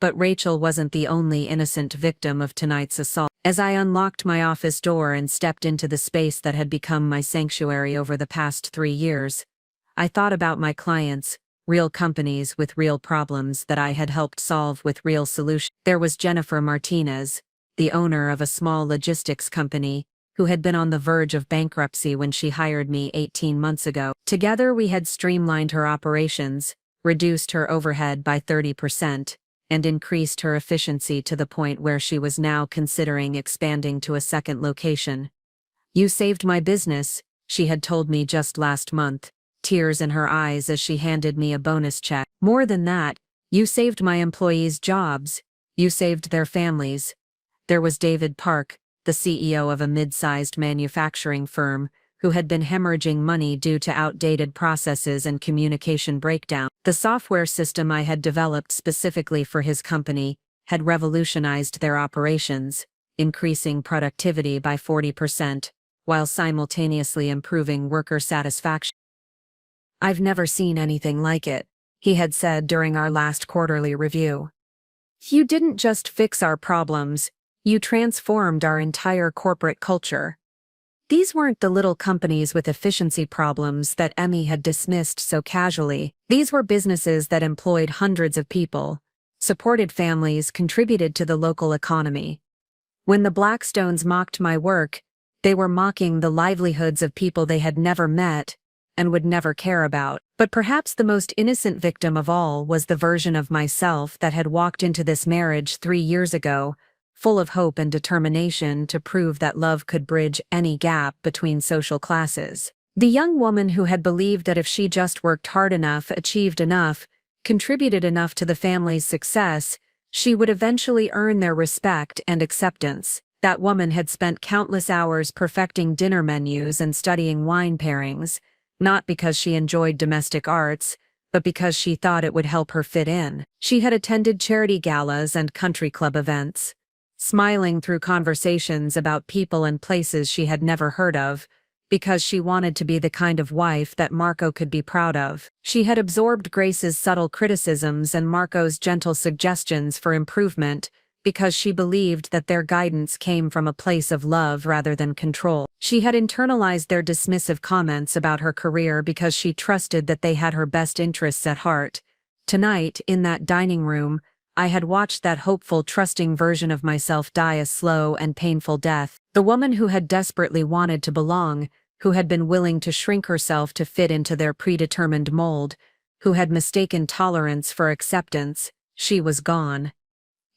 But Rachel wasn't the only innocent victim of tonight's assault. As I unlocked my office door and stepped into the space that had become my sanctuary over the past 3 years, I thought about my clients, real companies with real problems that I had helped solve with real solutions. There was Jennifer Martinez, the owner of a small logistics company, who had been on the verge of bankruptcy when she hired me 18 months ago. Together we had streamlined her operations, reduced her overhead by 30%, and increased her efficiency to the point where she was now considering expanding to a second location. "You saved my business," she had told me just last month, tears in her eyes as she handed me a bonus check. "More than that, you saved my employees' jobs. You saved their families." There was David Park, the CEO of a mid-sized manufacturing firm, who had been hemorrhaging money due to outdated processes and communication breakdown. The software system I had developed specifically for his company had revolutionized their operations, increasing productivity by 40%, while simultaneously improving worker satisfaction. "I've never seen anything like it," he had said during our last quarterly review. "You didn't just fix our problems, you transformed our entire corporate culture." These weren't the little companies with efficiency problems that Emmy had dismissed so casually. These were businesses that employed hundreds of people, supported families, contributed to the local economy. When the Blackstones mocked my work, they were mocking the livelihoods of people they had never met and would never care about. But perhaps the most innocent victim of all was the version of myself that had walked into this marriage 3 years ago, full of hope and determination to prove that love could bridge any gap between social classes. The young woman who had believed that if she just worked hard enough, achieved enough, contributed enough to the family's success, she would eventually earn their respect and acceptance. That woman had spent countless hours perfecting dinner menus and studying wine pairings, not because she enjoyed domestic arts, but because she thought it would help her fit in. She had attended charity galas and country club events, smiling through conversations about people and places she had never heard of, because she wanted to be the kind of wife that Marco could be proud of. She had absorbed Grace's subtle criticisms and Marco's gentle suggestions for improvement, because she believed that their guidance came from a place of love rather than control. She had internalized their dismissive comments about her career because she trusted that they had her best interests at heart. Tonight, in that dining room, I had watched that hopeful, trusting version of myself die a slow and painful death. The woman who had desperately wanted to belong, who had been willing to shrink herself to fit into their predetermined mold, who had mistaken tolerance for acceptance, she was gone.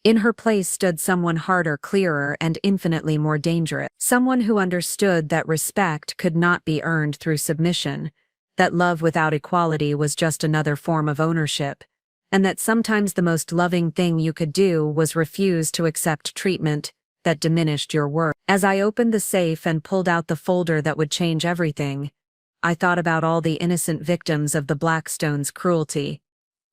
In her place stood someone harder, clearer, and infinitely more dangerous. Someone who understood that respect could not be earned through submission, that love without equality was just another form of ownership, and that sometimes the most loving thing you could do was refuse to accept treatment that diminished your worth. As I opened the safe and pulled out the folder that would change everything, I thought about all the innocent victims of the Blackstone's cruelty.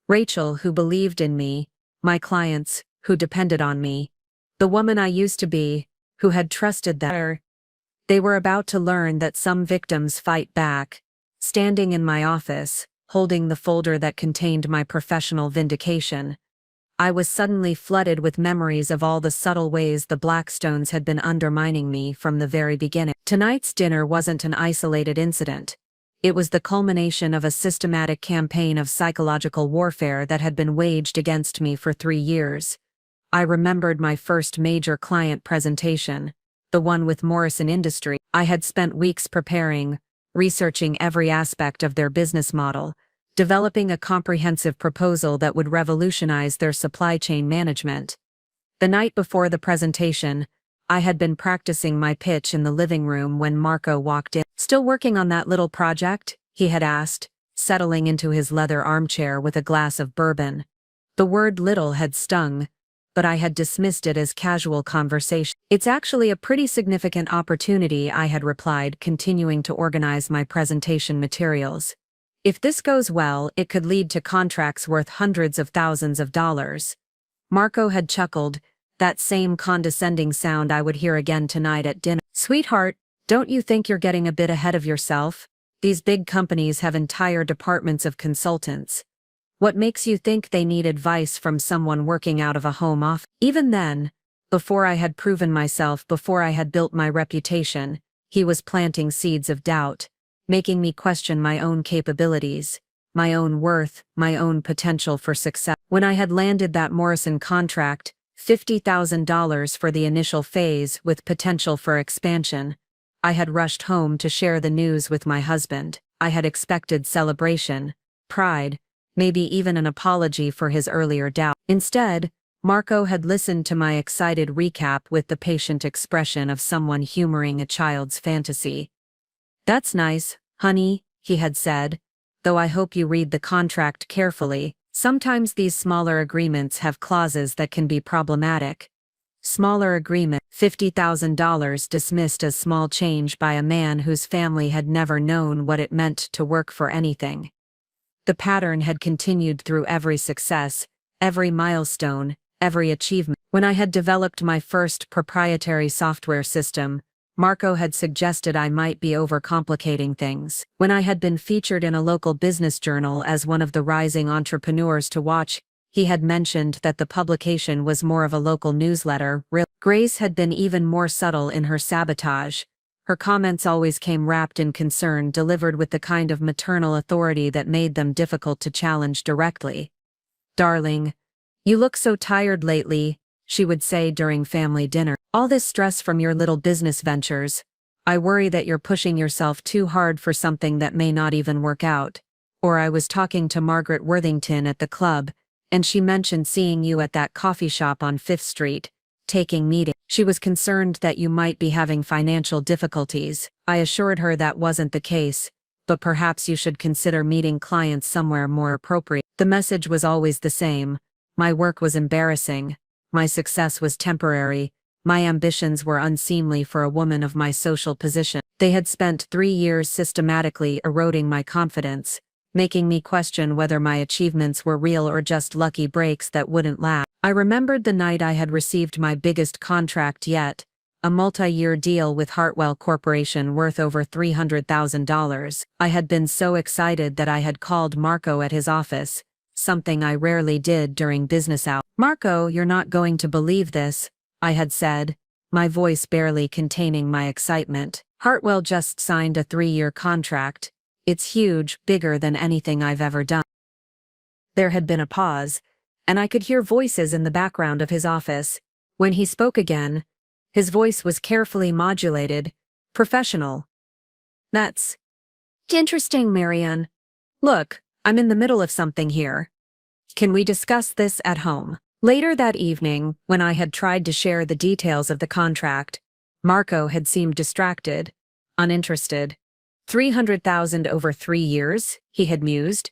Rachel, who believed in me, my clients, who depended on me, the woman I used to be, who had trusted that they were about to learn that some victims fight back. Standing in my office, holding the folder that contained my professional vindication, I was suddenly flooded with memories of all the subtle ways the Blackstones had been undermining me from the very beginning. Tonight's dinner wasn't an isolated incident. It was the culmination of a systematic campaign of psychological warfare that had been waged against me for 3 years. I remembered my first major client presentation, the one with Morrison Industries. I had spent weeks preparing, researching every aspect of their business model, developing a comprehensive proposal that would revolutionize their supply chain management. The night before the presentation, I had been practicing my pitch in the living room when Marco walked in. "Still working on that little project?" he had asked, settling into his leather armchair with a glass of bourbon. The word little had stung, but I had dismissed it as casual conversation. "It's actually a pretty significant opportunity," I had replied, continuing to organize my presentation materials. "If this goes well, it could lead to contracts worth hundreds of thousands of dollars." Marco had chuckled, that same condescending sound I would hear again tonight at dinner. "Sweetheart, don't you think you're getting a bit ahead of yourself? These big companies have entire departments of consultants. What makes you think they need advice from someone working out of a home office?" Even then, before I had proven myself, before I had built my reputation, he was planting seeds of doubt, making me question my own capabilities, my own worth, my own potential for success. When I had landed that Morrison contract, $50,000 for the initial phase with potential for expansion, I had rushed home to share the news with my husband. I had expected celebration, pride, maybe even an apology for his earlier doubt. Instead, Marco had listened to my excited recap with the patient expression of someone humoring a child's fantasy. "That's nice, honey," he had said, "though I hope you read the contract carefully. Sometimes these smaller agreements have clauses that can be problematic." Smaller agreement, $50,000 dismissed as small change by a man whose family had never known what it meant to work for anything. The pattern had continued through every success, every milestone, every achievement. When I had developed my first proprietary software system, Marco had suggested I might be overcomplicating things. When I had been featured in a local business journal as one of the rising entrepreneurs to watch, he had mentioned that the publication was more of a local newsletter. Grace had been even more subtle in her sabotage. Her comments always came wrapped in concern, delivered with the kind of maternal authority that made them difficult to challenge directly. "Darling, you look so tired lately," she would say during family dinner. "All this stress from your little business ventures. I worry that you're pushing yourself too hard for something that may not even work out." Or "I was talking to Margaret Worthington at the club, and she mentioned seeing you at that coffee shop on 5th Street, taking meetings. She was concerned that you might be having financial difficulties." I assured her that wasn't the case, but perhaps you should consider meeting clients somewhere more appropriate. The message was always the same. My work was embarrassing. My success was temporary. My ambitions were unseemly for a woman of my social position. They had spent 3 years systematically eroding my confidence, making me question whether my achievements were real or just lucky breaks that wouldn't last. I remembered the night I had received my biggest contract yet, a multi-year deal with Hartwell Corporation worth over $300,000. I had been so excited that I had called Marco at his office, something I rarely did during business hours. "Marco, you're not going to believe this," I had said, my voice barely containing my excitement. "Hartwell just signed a 3-year contract. It's huge, bigger than anything I've ever done." There had been a pause, and I could hear voices in the background of his office. When he spoke again, his voice was carefully modulated, professional. "That's interesting, Marianne. Look, I'm in the middle of something here. Can we discuss this at home?" Later that evening, when I had tried to share the details of the contract, Marco had seemed distracted, uninterested. 300,000 over 3 years, he had mused.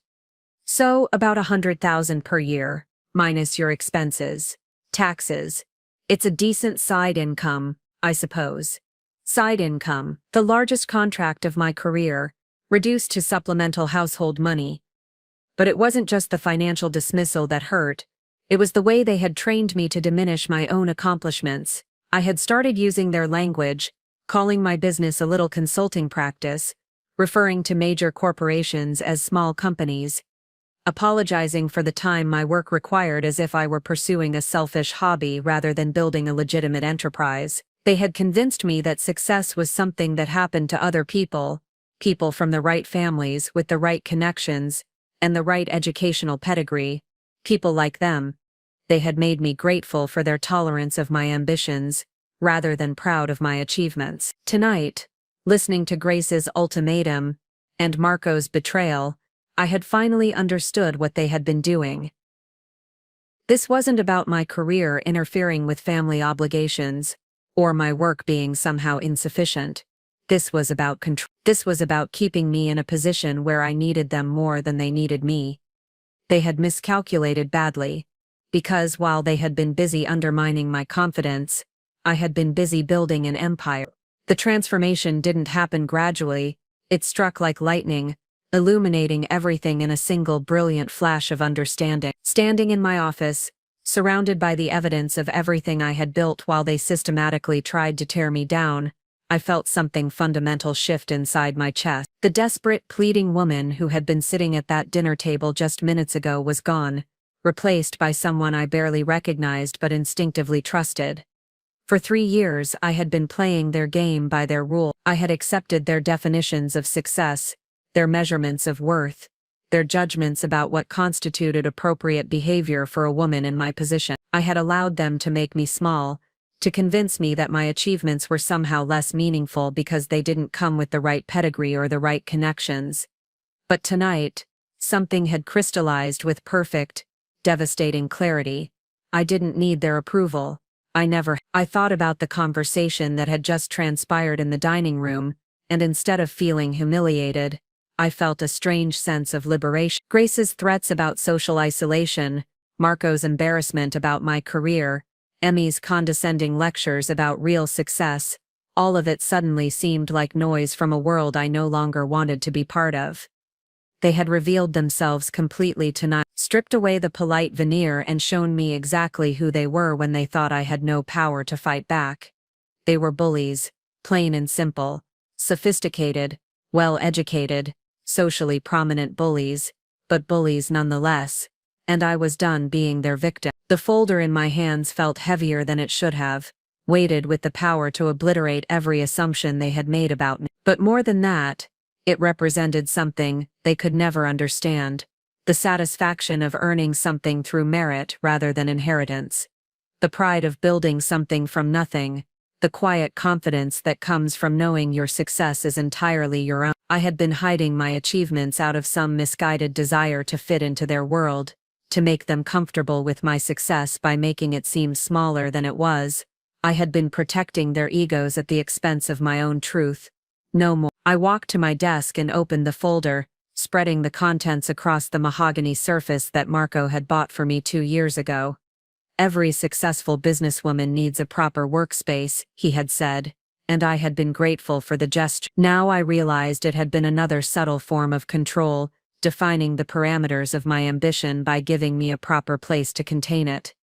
"So, about 100,000 per year, minus your expenses, taxes. It's a decent side income, I suppose." Side income, the largest contract of my career, reduced to supplemental household money. But it wasn't just the financial dismissal that hurt. It was the way they had trained me to diminish my own accomplishments. I had started using their language, calling my business a little consulting practice, referring to major corporations as small companies, apologizing for the time my work required as if I were pursuing a selfish hobby rather than building a legitimate enterprise. They had convinced me that success was something that happened to other people, people from the right families with the right connections and the right educational pedigree, people like them. They had made me grateful for their tolerance of my ambitions, rather than proud of my achievements. Tonight, listening to Grace's Ultimatum and Marco's Betrayal, I had finally understood what they had been doing. This wasn't about my career interfering with family obligations, or my work being somehow insufficient. This was about control. This was about keeping me in a position where I needed them more than they needed me. They had miscalculated badly, because while they had been busy undermining my confidence, I had been busy building an empire. The transformation didn't happen gradually, it struck like lightning, illuminating everything in a single brilliant flash of understanding. Standing in my office, surrounded by the evidence of everything I had built while they systematically tried to tear me down, I felt something fundamental shift inside my chest. The desperate, pleading woman who had been sitting at that dinner table just minutes ago was gone, replaced by someone I barely recognized but instinctively trusted. For 3 years I had been playing their game by their rules. I had accepted their definitions of success, their measurements of worth, their judgments about what constituted appropriate behavior for a woman in my position. I had allowed them to make me small, to convince me that my achievements were somehow less meaningful because they didn't come with the right pedigree or the right connections. But tonight, something had crystallized with perfect, devastating clarity. I didn't need their approval. I thought about the conversation that had just transpired in the dining room, and instead of feeling humiliated, I felt a strange sense of liberation. Grace's threats about social isolation, Marco's embarrassment about my career, Emmy's condescending lectures about real success, all of it suddenly seemed like noise from a world I no longer wanted to be part of. They had revealed themselves completely tonight, stripped away the polite veneer and shown me exactly who they were when they thought I had no power to fight back. They were bullies, plain and simple, sophisticated, well-educated, socially prominent bullies, but bullies nonetheless, and I was done being their victim. The folder in my hands felt heavier than it should have, weighted with the power to obliterate every assumption they had made about me. But more than that, it represented something they could never understand, the satisfaction of earning something through merit rather than inheritance, the pride of building something from nothing, the quiet confidence that comes from knowing your success is entirely your own. I had been hiding my achievements out of some misguided desire to fit into their world, to make them comfortable with my success by making it seem smaller than it was. I had been protecting their egos at the expense of my own truth. No more. I walked to my desk and opened the folder, spreading the contents across the mahogany surface that Marco had bought for me 2 years ago. Every successful businesswoman needs a proper workspace, he had said, and I had been grateful for the gesture. Now I realized it had been another subtle form of control, defining the parameters of my ambition by giving me a proper place to contain it.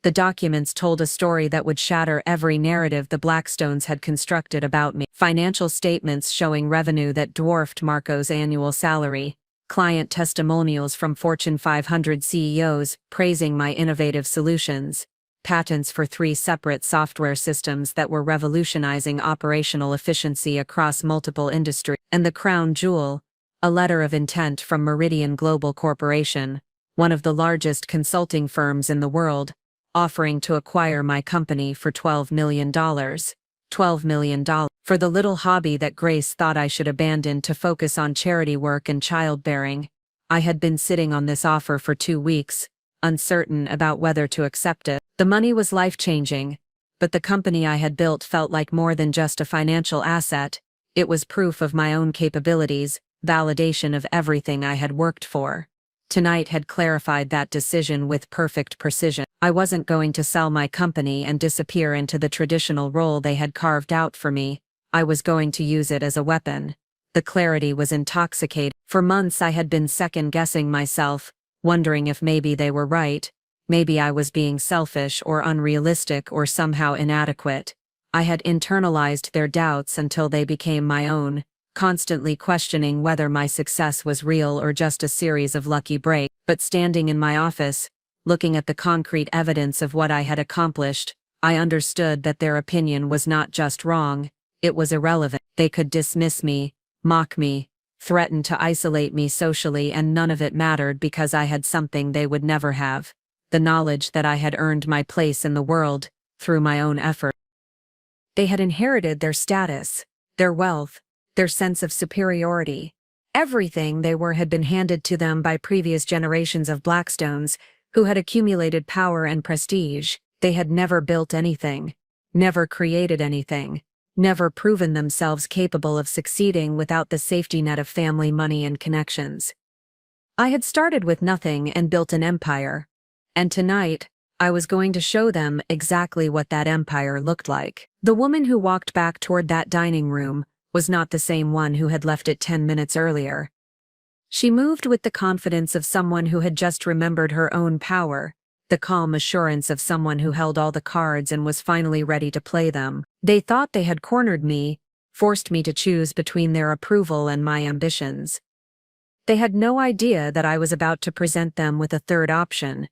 The documents told a story that would shatter every narrative the Blackstones had constructed about me. Financial statements showing revenue that dwarfed Marco's annual salary, client testimonials from Fortune 500 CEOs praising my innovative solutions, patents for 3 separate software systems that were revolutionizing operational efficiency across multiple industries, and the crown jewel, a letter of intent from Meridian Global Corporation, one of the largest consulting firms in the world, offering to acquire my company for $12 million. $12 million for the little hobby that Grace thought I should abandon to focus on charity work and childbearing. I had been sitting on this offer for 2 weeks, uncertain about whether to accept it. The money was life-changing, but the company I had built felt like more than just a financial asset. It was proof of my own capabilities, validation of everything I had worked for. Tonight had clarified that decision with perfect precision. I wasn't going to sell my company and disappear into the traditional role they had carved out for me. I was going to use it as a weapon. The clarity was intoxicating. For months I had been second-guessing myself, wondering if maybe they were right, maybe I was being selfish or unrealistic or somehow inadequate. I had internalized their doubts until they became my own, constantly questioning whether my success was real or just a series of lucky breaks. But standing in my office, looking at the concrete evidence of what I had accomplished, I understood that their opinion was not just wrong, it was irrelevant. They could dismiss me, mock me, threaten to isolate me socially, and none of it mattered because I had something they would never have: the knowledge that I had earned my place in the world, through my own effort. They had inherited their status, their wealth, their sense of superiority. Everything they were had been handed to them by previous generations of Blackstones, who had accumulated power and prestige. They had never built anything, never created anything, never proven themselves capable of succeeding without the safety net of family money and connections. I had started with nothing and built an empire. And tonight, I was going to show them exactly what that empire looked like. The woman who walked back toward that dining room was not the same one who had left it 10 minutes earlier. She moved with the confidence of someone who had just remembered her own power, the calm assurance of someone who held all the cards and was finally ready to play them. They thought they had cornered me, forced me to choose between their approval and my ambitions. They had no idea that I was about to present them with a third option,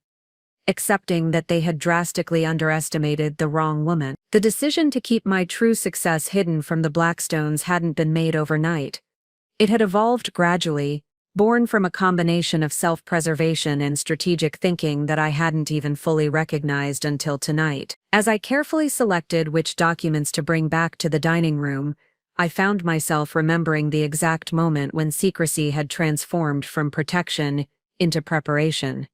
accepting that they had drastically underestimated the wrong woman. The decision to keep my true success hidden from the Blackstones hadn't been made overnight. It had evolved gradually, born from a combination of self-preservation and strategic thinking that I hadn't even fully recognized until tonight. As I carefully selected which documents to bring back to the dining room, I found myself remembering the exact moment when secrecy had transformed from protection into preparation.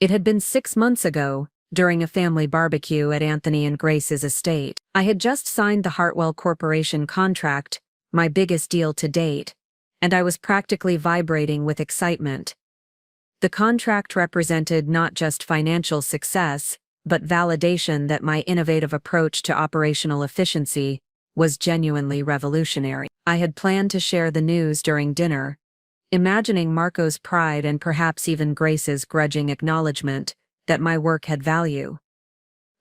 It had been 6 months ago, during a family barbecue at Anthony and Grace's estate. I had just signed the Hartwell Corporation contract, my biggest deal to date, and I was practically vibrating with excitement. The contract represented not just financial success, but validation that my innovative approach to operational efficiency was genuinely revolutionary. I had planned to share the news during dinner, imagining Marco's pride and perhaps even Grace's grudging acknowledgement that my work had value.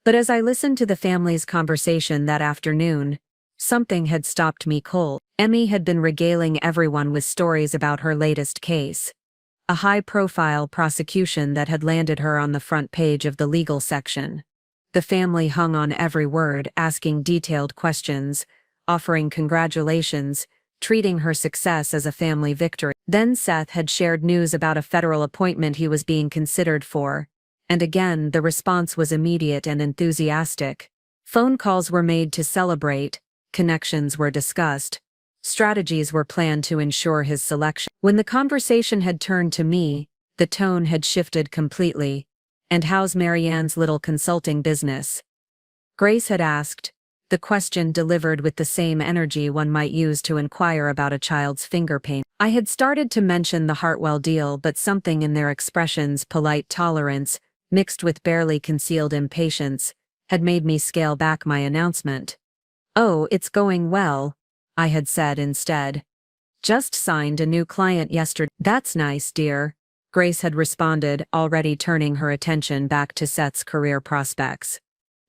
But as I listened to the family's conversation that afternoon, something had stopped me cold. Emmy had been regaling everyone with stories about her latest case, a high-profile prosecution that had landed her on the front page of the legal section. The family hung on every word, asking detailed questions, offering congratulations, treating her success as a family victory. Then Seth had shared news about a federal appointment he was being considered for, and again the response was immediate and enthusiastic. Phone calls were made to celebrate, connections were discussed, strategies were planned to ensure his selection. When the conversation had turned to me, the tone had shifted completely. "And how's Marianne's little consulting business?" Grace had asked, the question delivered with the same energy one might use to inquire about a child's finger paint. I had started to mention the Hartwell deal, but something in their expressions, polite tolerance, mixed with barely concealed impatience, had made me scale back my announcement. "Oh, it's going well," I had said instead. "Just signed a new client yesterday." "That's nice, dear. Grace had responded, already turning her attention back to Seth's career prospects.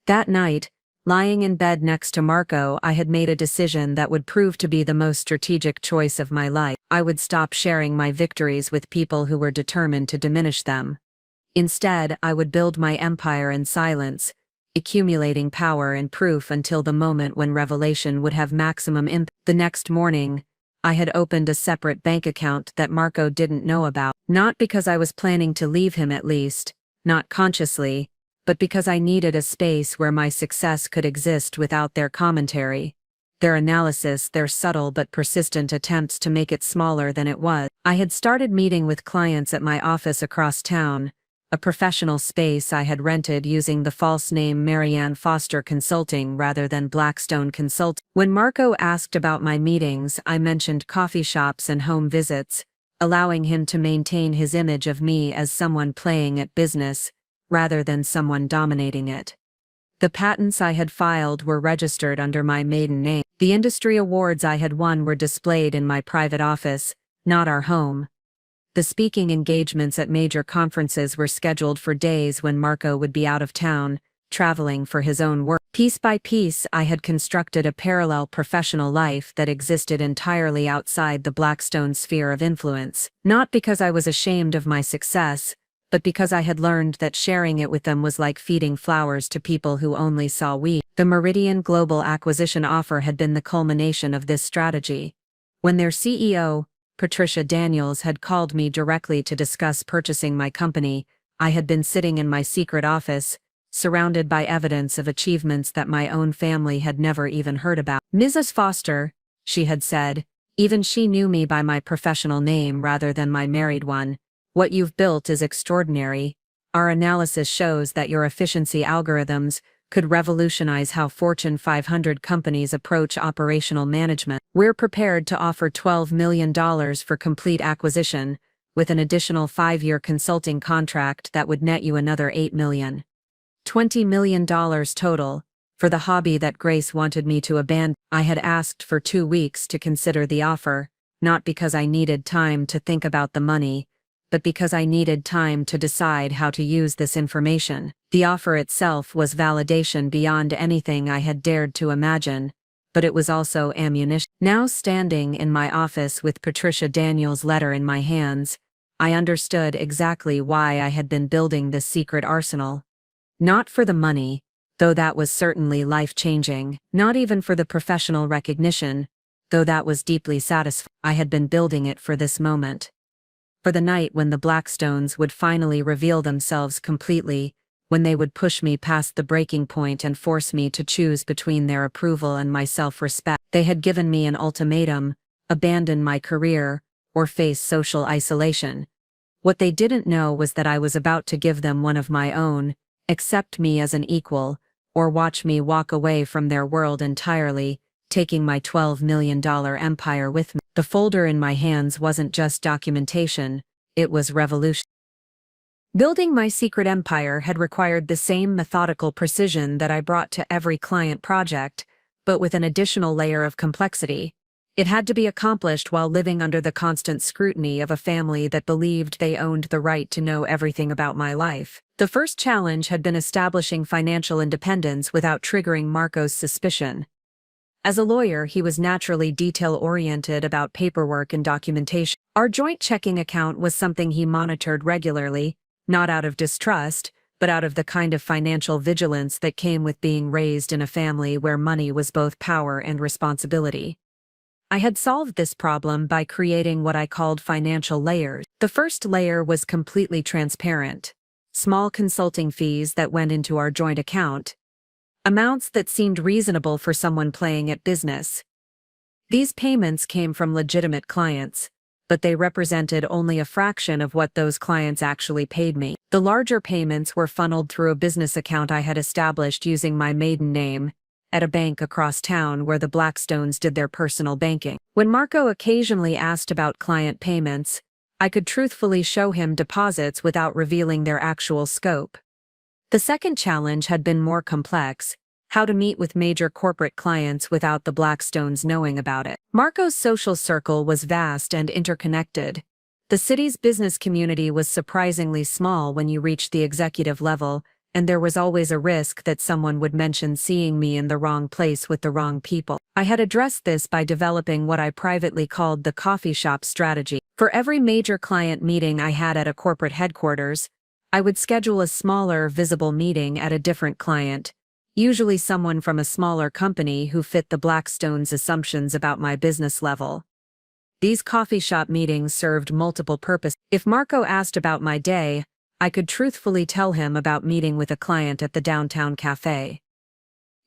That night, lying in bed next to Marco, I had made a decision that would prove to be the most strategic choice of my life. I would stop sharing my victories with people who were determined to diminish them. Instead, I would build my empire in silence, accumulating power and proof until the moment when revelation would have maximum impact. The next morning, I had opened a separate bank account that Marco didn't know about, not because I was planning to leave him, at least, not consciously, but because I needed a space where my success could exist without their commentary, their analysis, their subtle but persistent attempts to make it smaller than it was. I had started meeting with clients at my office across town, a professional space I had rented using the false name Marianne Foster Consulting rather than Blackstone Consulting. When Marco asked about my meetings, I mentioned coffee shops and home visits, allowing him to maintain his image of me as someone playing at business, rather than someone dominating it. The patents I had filed were registered under my maiden name. The industry awards I had won were displayed in my private office, not our home. The speaking engagements at major conferences were scheduled for days when Marco would be out of town, traveling for his own work. Piece by piece, I had constructed a parallel professional life that existed entirely outside the Blackstone sphere of influence, not because I was ashamed of my success, but because I had learned that sharing it with them was like feeding flowers to people who only saw weeds. The Meridian Global acquisition offer had been the culmination of this strategy. When their CEO, Patricia Daniels, had called me directly to discuss purchasing my company, I had been sitting in my secret office, surrounded by evidence of achievements that my own family had never even heard about. "Mrs. Foster," she had said, even she knew me by my professional name rather than my married one, "what you've built is extraordinary. Our analysis shows that your efficiency algorithms could revolutionize how Fortune 500 companies approach operational management. We're prepared to offer $12 million for complete acquisition, with an additional 5-year consulting contract that would net you another $8 million. $20 million total, for the hobby that Grace wanted me to abandon. I had asked for 2 weeks to consider the offer, not because I needed time to think about the money, but because I needed time to decide how to use this information. The offer itself was validation beyond anything I had dared to imagine, but it was also ammunition. Now standing in my office with Patricia Daniels' letter in my hands, I understood exactly why I had been building this secret arsenal. Not for the money, though that was certainly life-changing, not even for the professional recognition, though that was deeply satisfying. I had been building it for this moment. For the night when the Blackstones would finally reveal themselves completely, when they would push me past the breaking point and force me to choose between their approval and my self-respect. They had given me an ultimatum: abandon my career, or face social isolation. What they didn't know was that I was about to give them one of my own: accept me as an equal, or watch me walk away from their world entirely, taking my $12 million empire with me. The folder in my hands wasn't just documentation, it was revolution. Building my secret empire had required the same methodical precision that I brought to every client project, but with an additional layer of complexity. It had to be accomplished while living under the constant scrutiny of a family that believed they owned the right to know everything about my life. The first challenge had been establishing financial independence without triggering Marco's suspicion. As a lawyer, he was naturally detail-oriented about paperwork and documentation. Our joint checking account was something he monitored regularly, not out of distrust, but out of the kind of financial vigilance that came with being raised in a family where money was both power and responsibility. I had solved this problem by creating what I called financial layers. The first layer was completely transparent: small consulting fees that went into our joint account, amounts that seemed reasonable for someone playing at business. These payments came from legitimate clients, but they represented only a fraction of what those clients actually paid me. The larger payments were funneled through a business account I had established using my maiden name, at a bank across town where the Blackstones did their personal banking. When Marco occasionally asked about client payments, I could truthfully show him deposits without revealing their actual scope. The second challenge had been more complex: how to meet with major corporate clients without the Blackstones knowing about it. Marco's social circle was vast and interconnected. The city's business community was surprisingly small when you reached the executive level, and there was always a risk that someone would mention seeing me in the wrong place with the wrong people. I had addressed this by developing what I privately called the coffee shop strategy. For every major client meeting I had at a corporate headquarters, I would schedule a smaller, visible meeting at a different client, usually someone from a smaller company who fit the Blackstone's assumptions about my business level. These coffee shop meetings served multiple purposes. If Marco asked about my day, I could truthfully tell him about meeting with a client at the downtown cafe.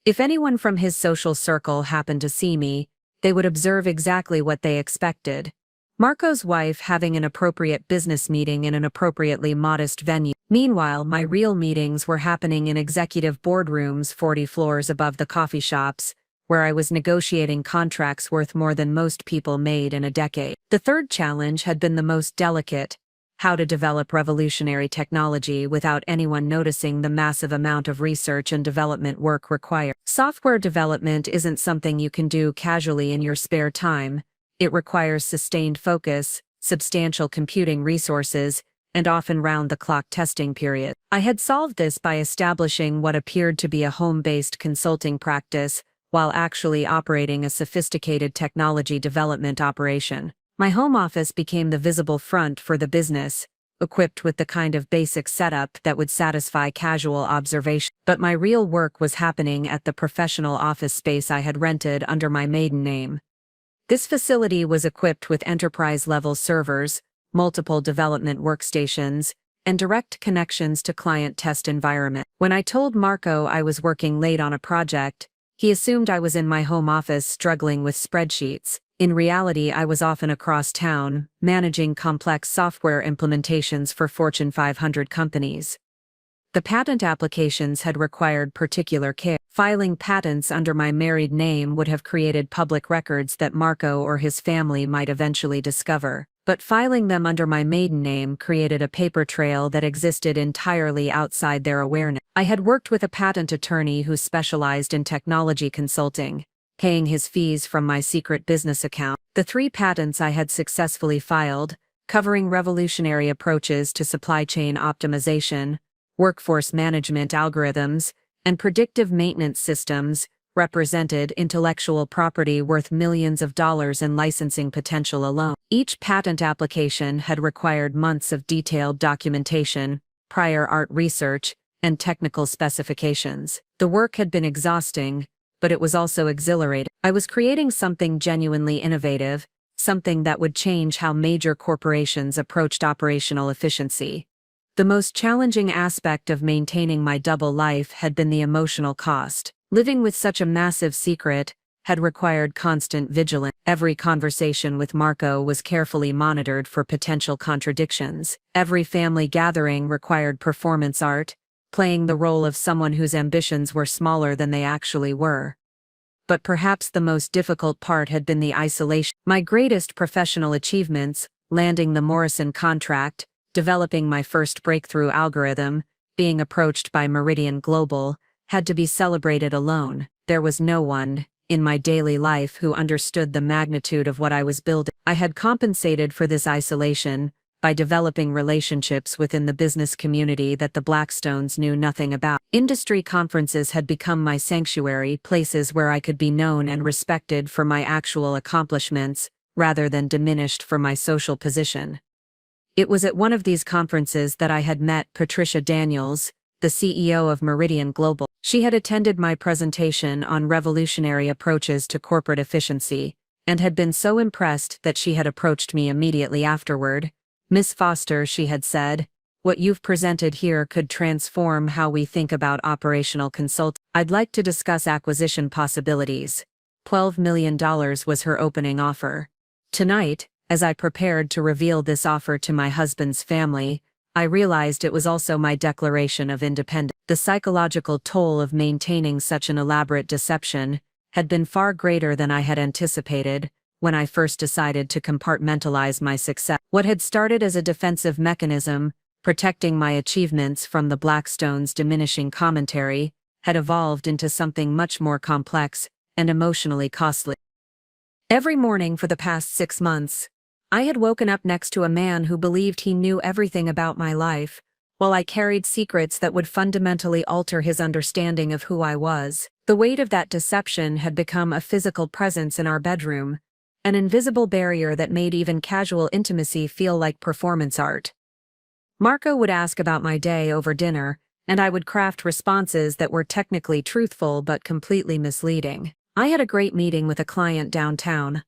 If anyone from his social circle happened to see me, they would observe exactly what they expected. Marco's wife having an appropriate business meeting in an appropriately modest venue. Meanwhile, my real meetings were happening in executive boardrooms 40 floors above the coffee shops, where I was negotiating contracts worth more than most people made in a decade. The third challenge had been the most delicate: how to develop revolutionary technology without anyone noticing the massive amount of research and development work required. Software development isn't something you can do casually in your spare time. It requires sustained focus, substantial computing resources, and often round-the-clock testing periods. I had solved this by establishing what appeared to be a home-based consulting practice, while actually operating a sophisticated technology development operation. My home office became the visible front for the business, equipped with the kind of basic setup that would satisfy casual observation. But my real work was happening at the professional office space I had rented under my maiden name. This facility was equipped with enterprise-level servers, multiple development workstations, and direct connections to client test environment. When I told Marco I was working late on a project, he assumed I was in my home office struggling with spreadsheets. In reality, I was often across town, managing complex software implementations for Fortune 500 companies. The patent applications had required particular care. Filing patents under my married name would have created public records that Marco or his family might eventually discover, but filing them under my maiden name created a paper trail that existed entirely outside their awareness. I had worked with a patent attorney who specialized in technology consulting, paying his fees from my secret business account. The 3 patents I had successfully filed, covering revolutionary approaches to supply chain optimization, workforce management algorithms, and predictive maintenance systems, represented intellectual property worth millions of dollars in licensing potential alone. Each patent application had required months of detailed documentation, prior art research, and technical specifications. The work had been exhausting, but it was also exhilarating. I was creating something genuinely innovative, something that would change how major corporations approached operational efficiency. The most challenging aspect of maintaining my double life had been the emotional cost. Living with such a massive secret had required constant vigilance. Every conversation with Marco was carefully monitored for potential contradictions. Every family gathering required performance art, playing the role of someone whose ambitions were smaller than they actually were. But perhaps the most difficult part had been the isolation. My greatest professional achievements, landing the Morrison contract, developing my first breakthrough algorithm, being approached by Meridian Global, had to be celebrated alone. There was no one, in my daily life, who understood the magnitude of what I was building. I had compensated for this isolation by developing relationships within the business community that the Blackstones knew nothing about. Industry conferences had become my sanctuary, places where I could be known and respected for my actual accomplishments, rather than diminished for my social position. It was at one of these conferences that I had met Patricia Daniels, the CEO of Meridian Global. She had attended my presentation on revolutionary approaches to corporate efficiency, and had been so impressed that she had approached me immediately afterward. "Miss Foster," she had said, "what you've presented here could transform how we think about operational consulting. I'd like to discuss acquisition possibilities." $12 million was her opening offer. Tonight, as I prepared to reveal this offer to my husband's family, I realized it was also my declaration of independence. The psychological toll of maintaining such an elaborate deception had been far greater than I had anticipated when I first decided to compartmentalize my success. What had started as a defensive mechanism, protecting my achievements from the Blackstone's diminishing commentary, had evolved into something much more complex and emotionally costly. Every morning for the past 6 months, I had woken up next to a man who believed he knew everything about my life, while I carried secrets that would fundamentally alter his understanding of who I was. The weight of that deception had become a physical presence in our bedroom, an invisible barrier that made even casual intimacy feel like performance art. Marco would ask about my day over dinner, and I would craft responses that were technically truthful but completely misleading. I had a great meeting with a client downtown.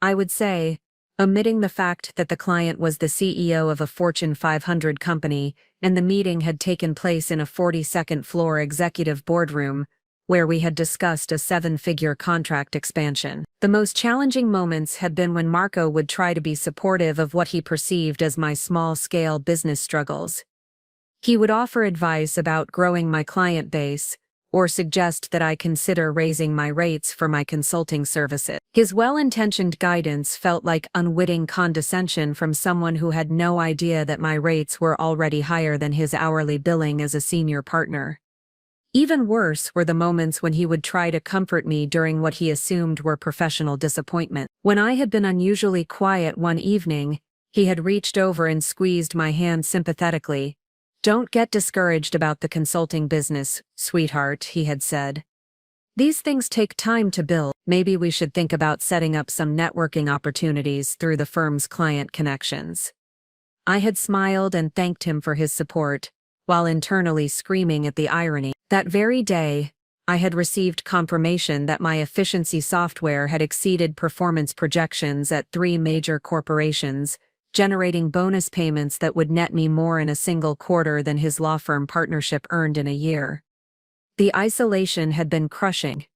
I would say, omitting the fact that the client was the CEO of a Fortune 500 company, and the meeting had taken place in a 42nd floor executive boardroom, where we had discussed a 7-figure contract expansion. The most challenging moments had been when Marco would try to be supportive of what he perceived as my small-scale business struggles. He would offer advice about growing my client base, or suggest that I consider raising my rates for my consulting services. His well-intentioned guidance felt like unwitting condescension from someone who had no idea that my rates were already higher than his hourly billing as a senior partner. Even worse were the moments when he would try to comfort me during what he assumed were professional disappointment. When I had been unusually quiet one evening, he had reached over and squeezed my hand sympathetically. "Don't get discouraged about the consulting business, sweetheart," he had said. "These things take time to build. Maybe we should think about setting up some networking opportunities through the firm's client connections." I had smiled and thanked him for his support, while internally screaming at the irony. That very day, I had received confirmation that my efficiency software had exceeded performance projections at 3 major corporations, generating bonus payments that would net me more in a single quarter than his law firm partnership earned in a year. The isolation had been crushing.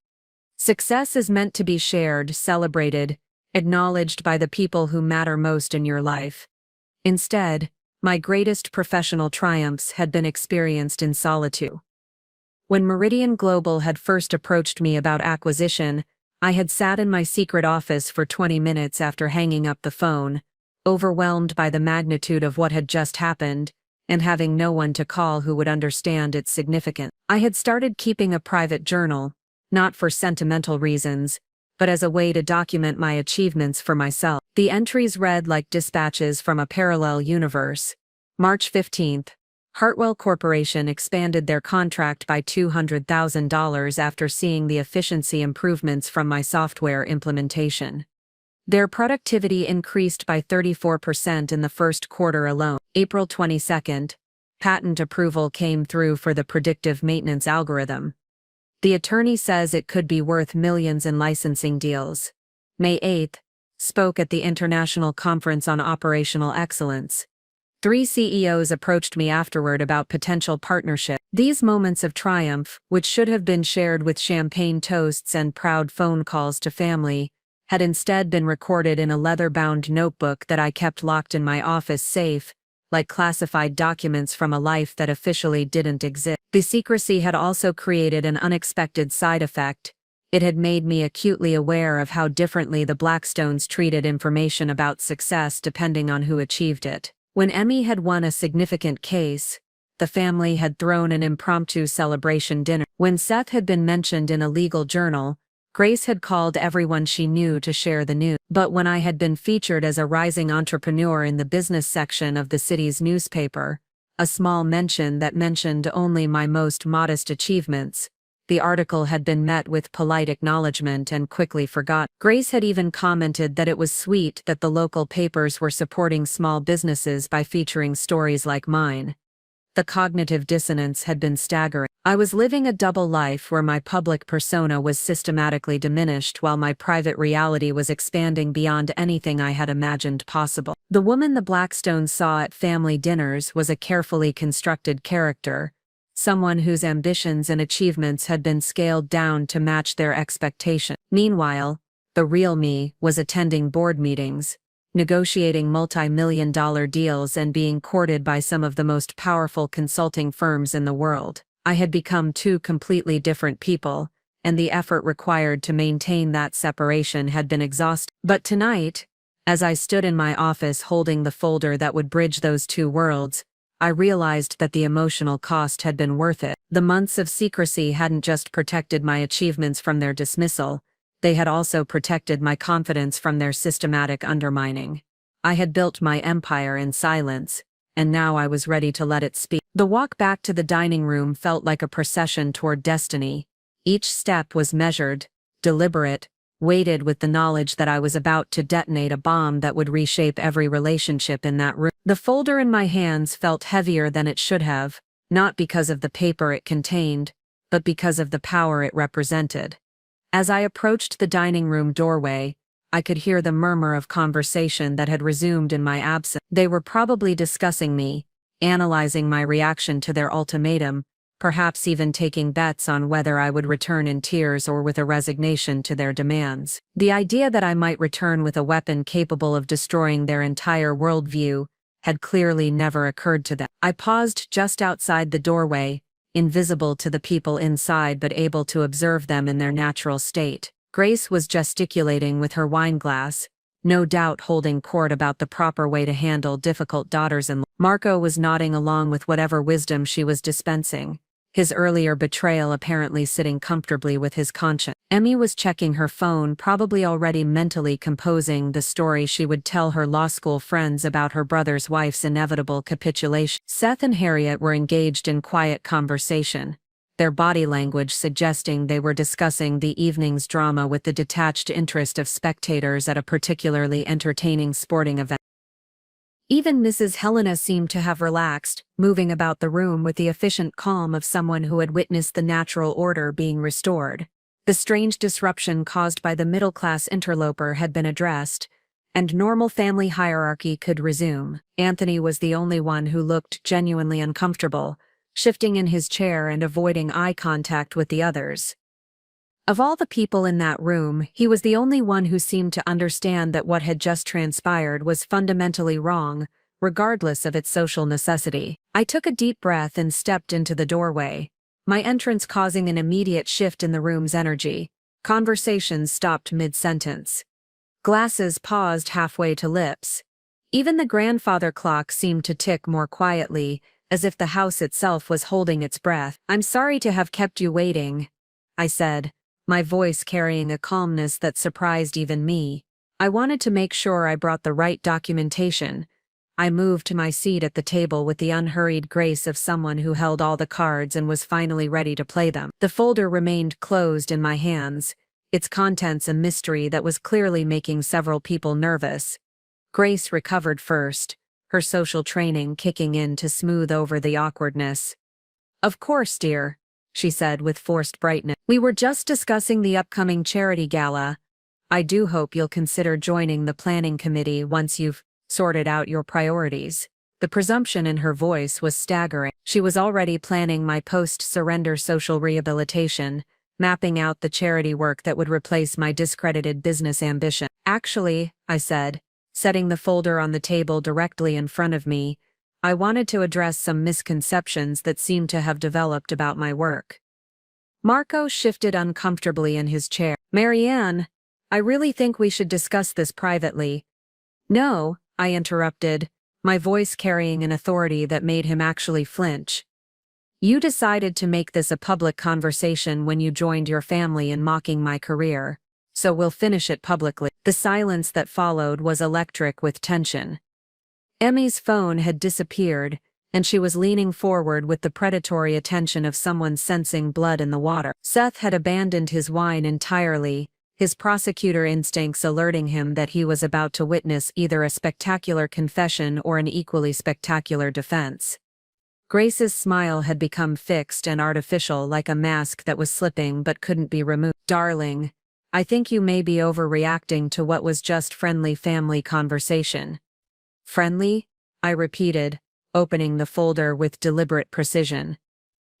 Success is meant to be shared, celebrated, acknowledged by the people who matter most in your life. Instead, my greatest professional triumphs had been experienced in solitude. When Meridian Global had first approached me about acquisition, I had sat in my secret office for 20 minutes after hanging up the phone, overwhelmed by the magnitude of what had just happened, and having no one to call who would understand its significance. I had started keeping a private journal, not for sentimental reasons, but as a way to document my achievements for myself. The entries read like dispatches from a parallel universe. March 15th. Hartwell Corporation expanded their contract by $200,000 after seeing the efficiency improvements from my software implementation. Their productivity increased by 34% in the first quarter alone. April 22nd. Patent approval came through for the predictive maintenance algorithm. The attorney says it could be worth millions in licensing deals. May 8th. Spoke at the International Conference on Operational Excellence. 3 CEOs approached me afterward about potential partnership. These moments of triumph, which should have been shared with champagne toasts and proud phone calls to family, had instead been recorded in a leather-bound notebook that I kept locked in my office safe, like classified documents from a life that officially didn't exist. The secrecy had also created an unexpected side effect. It had made me acutely aware of how differently the Blackstones treated information about success depending on who achieved it. When Emmy had won a significant case, the family had thrown an impromptu celebration dinner. When Seth had been mentioned in a legal journal, Grace had called everyone she knew to share the news. But when I had been featured as a rising entrepreneur in the business section of the city's newspaper, a small mention that mentioned only my most modest achievements, the article had been met with polite acknowledgement and quickly forgot. Grace had even commented that it was sweet that the local papers were supporting small businesses by featuring stories like mine. The cognitive dissonance had been staggering. I was living a double life where my public persona was systematically diminished while my private reality was expanding beyond anything I had imagined possible. The woman the Blackstones saw at family dinners was a carefully constructed character, someone whose ambitions and achievements had been scaled down to match their expectations. Meanwhile, the real me was attending board meetings, negotiating multi-million-dollar deals and being courted by some of the most powerful consulting firms in the world. I had become 2 completely different people, and the effort required to maintain that separation had been exhausting. But tonight, as I stood in my office holding the folder that would bridge those 2 worlds, I realized that the emotional cost had been worth it. The months of secrecy hadn't just protected my achievements from their dismissal, they had also protected my confidence from their systematic undermining. I had built my empire in silence, and now I was ready to let it speak. The walk back to the dining room felt like a procession toward destiny. Each step was measured, deliberate, weighted with the knowledge that I was about to detonate a bomb that would reshape every relationship in that room. The folder in my hands felt heavier than it should have, not because of the paper it contained, but because of the power it represented. As I approached the dining room doorway, I could hear the murmur of conversation that had resumed in my absence. They were probably discussing me, analyzing my reaction to their ultimatum, perhaps even taking bets on whether I would return in tears or with a resignation to their demands. The idea that I might return with a weapon capable of destroying their entire worldview had clearly never occurred to them. I paused just outside the doorway, invisible to the people inside but able to observe them in their natural state. Grace was gesticulating with her wine glass, no doubt holding court about the proper way to handle difficult daughters-in-law. Marco was nodding along with whatever wisdom she was dispensing, his earlier betrayal apparently sitting comfortably with his conscience. Emmy was checking her phone, probably already mentally composing the story she would tell her law school friends about her brother's wife's inevitable capitulation. Seth and Harriet were engaged in quiet conversation, their body language suggesting they were discussing the evening's drama with the detached interest of spectators at a particularly entertaining sporting event. Even Mrs. Helena seemed to have relaxed, moving about the room with the efficient calm of someone who had witnessed the natural order being restored. The strange disruption caused by the middle-class interloper had been addressed, and normal family hierarchy could resume. Anthony was the only one who looked genuinely uncomfortable, shifting in his chair and avoiding eye contact with the others. Of all the people in that room, he was the only one who seemed to understand that what had just transpired was fundamentally wrong, regardless of its social necessity. I took a deep breath and stepped into the doorway, my entrance causing an immediate shift in the room's energy. Conversations stopped mid-sentence. Glasses paused halfway to lips. Even the grandfather clock seemed to tick more quietly, as if the house itself was holding its breath. "I'm sorry to have kept you waiting," I said, my voice carrying a calmness that surprised even me. "I wanted to make sure I brought the right documentation." I moved to my seat at the table with the unhurried grace of someone who held all the cards and was finally ready to play them. The folder remained closed in my hands, its contents a mystery that was clearly making several people nervous. Grace recovered first, her social training kicking in to smooth over the awkwardness. "Of course, dear," she said with forced brightness. "We were just discussing the upcoming charity gala. I do hope you'll consider joining the planning committee once you've sorted out your priorities." The presumption in her voice was staggering. She was already planning my post-surrender social rehabilitation, mapping out the charity work that would replace my discredited business ambition. "Actually," I said, setting the folder on the table directly in front of me, "I wanted to address some misconceptions that seem to have developed about my work." Marco shifted uncomfortably in his chair. "Marianne, I really think we should discuss this privately." "No," I interrupted, my voice carrying an authority that made him actually flinch. "You decided to make this a public conversation when you joined your family in mocking my career, so we'll finish it publicly." The silence that followed was electric with tension. Emmy's phone had disappeared, and she was leaning forward with the predatory attention of someone sensing blood in the water. Seth had abandoned his wine entirely, his prosecutor instincts alerting him that he was about to witness either a spectacular confession or an equally spectacular defense. Grace's smile had become fixed and artificial, like a mask that was slipping but couldn't be removed. "Darling, I think you may be overreacting to what was just friendly family conversation." "Friendly?" I repeated, opening the folder with deliberate precision.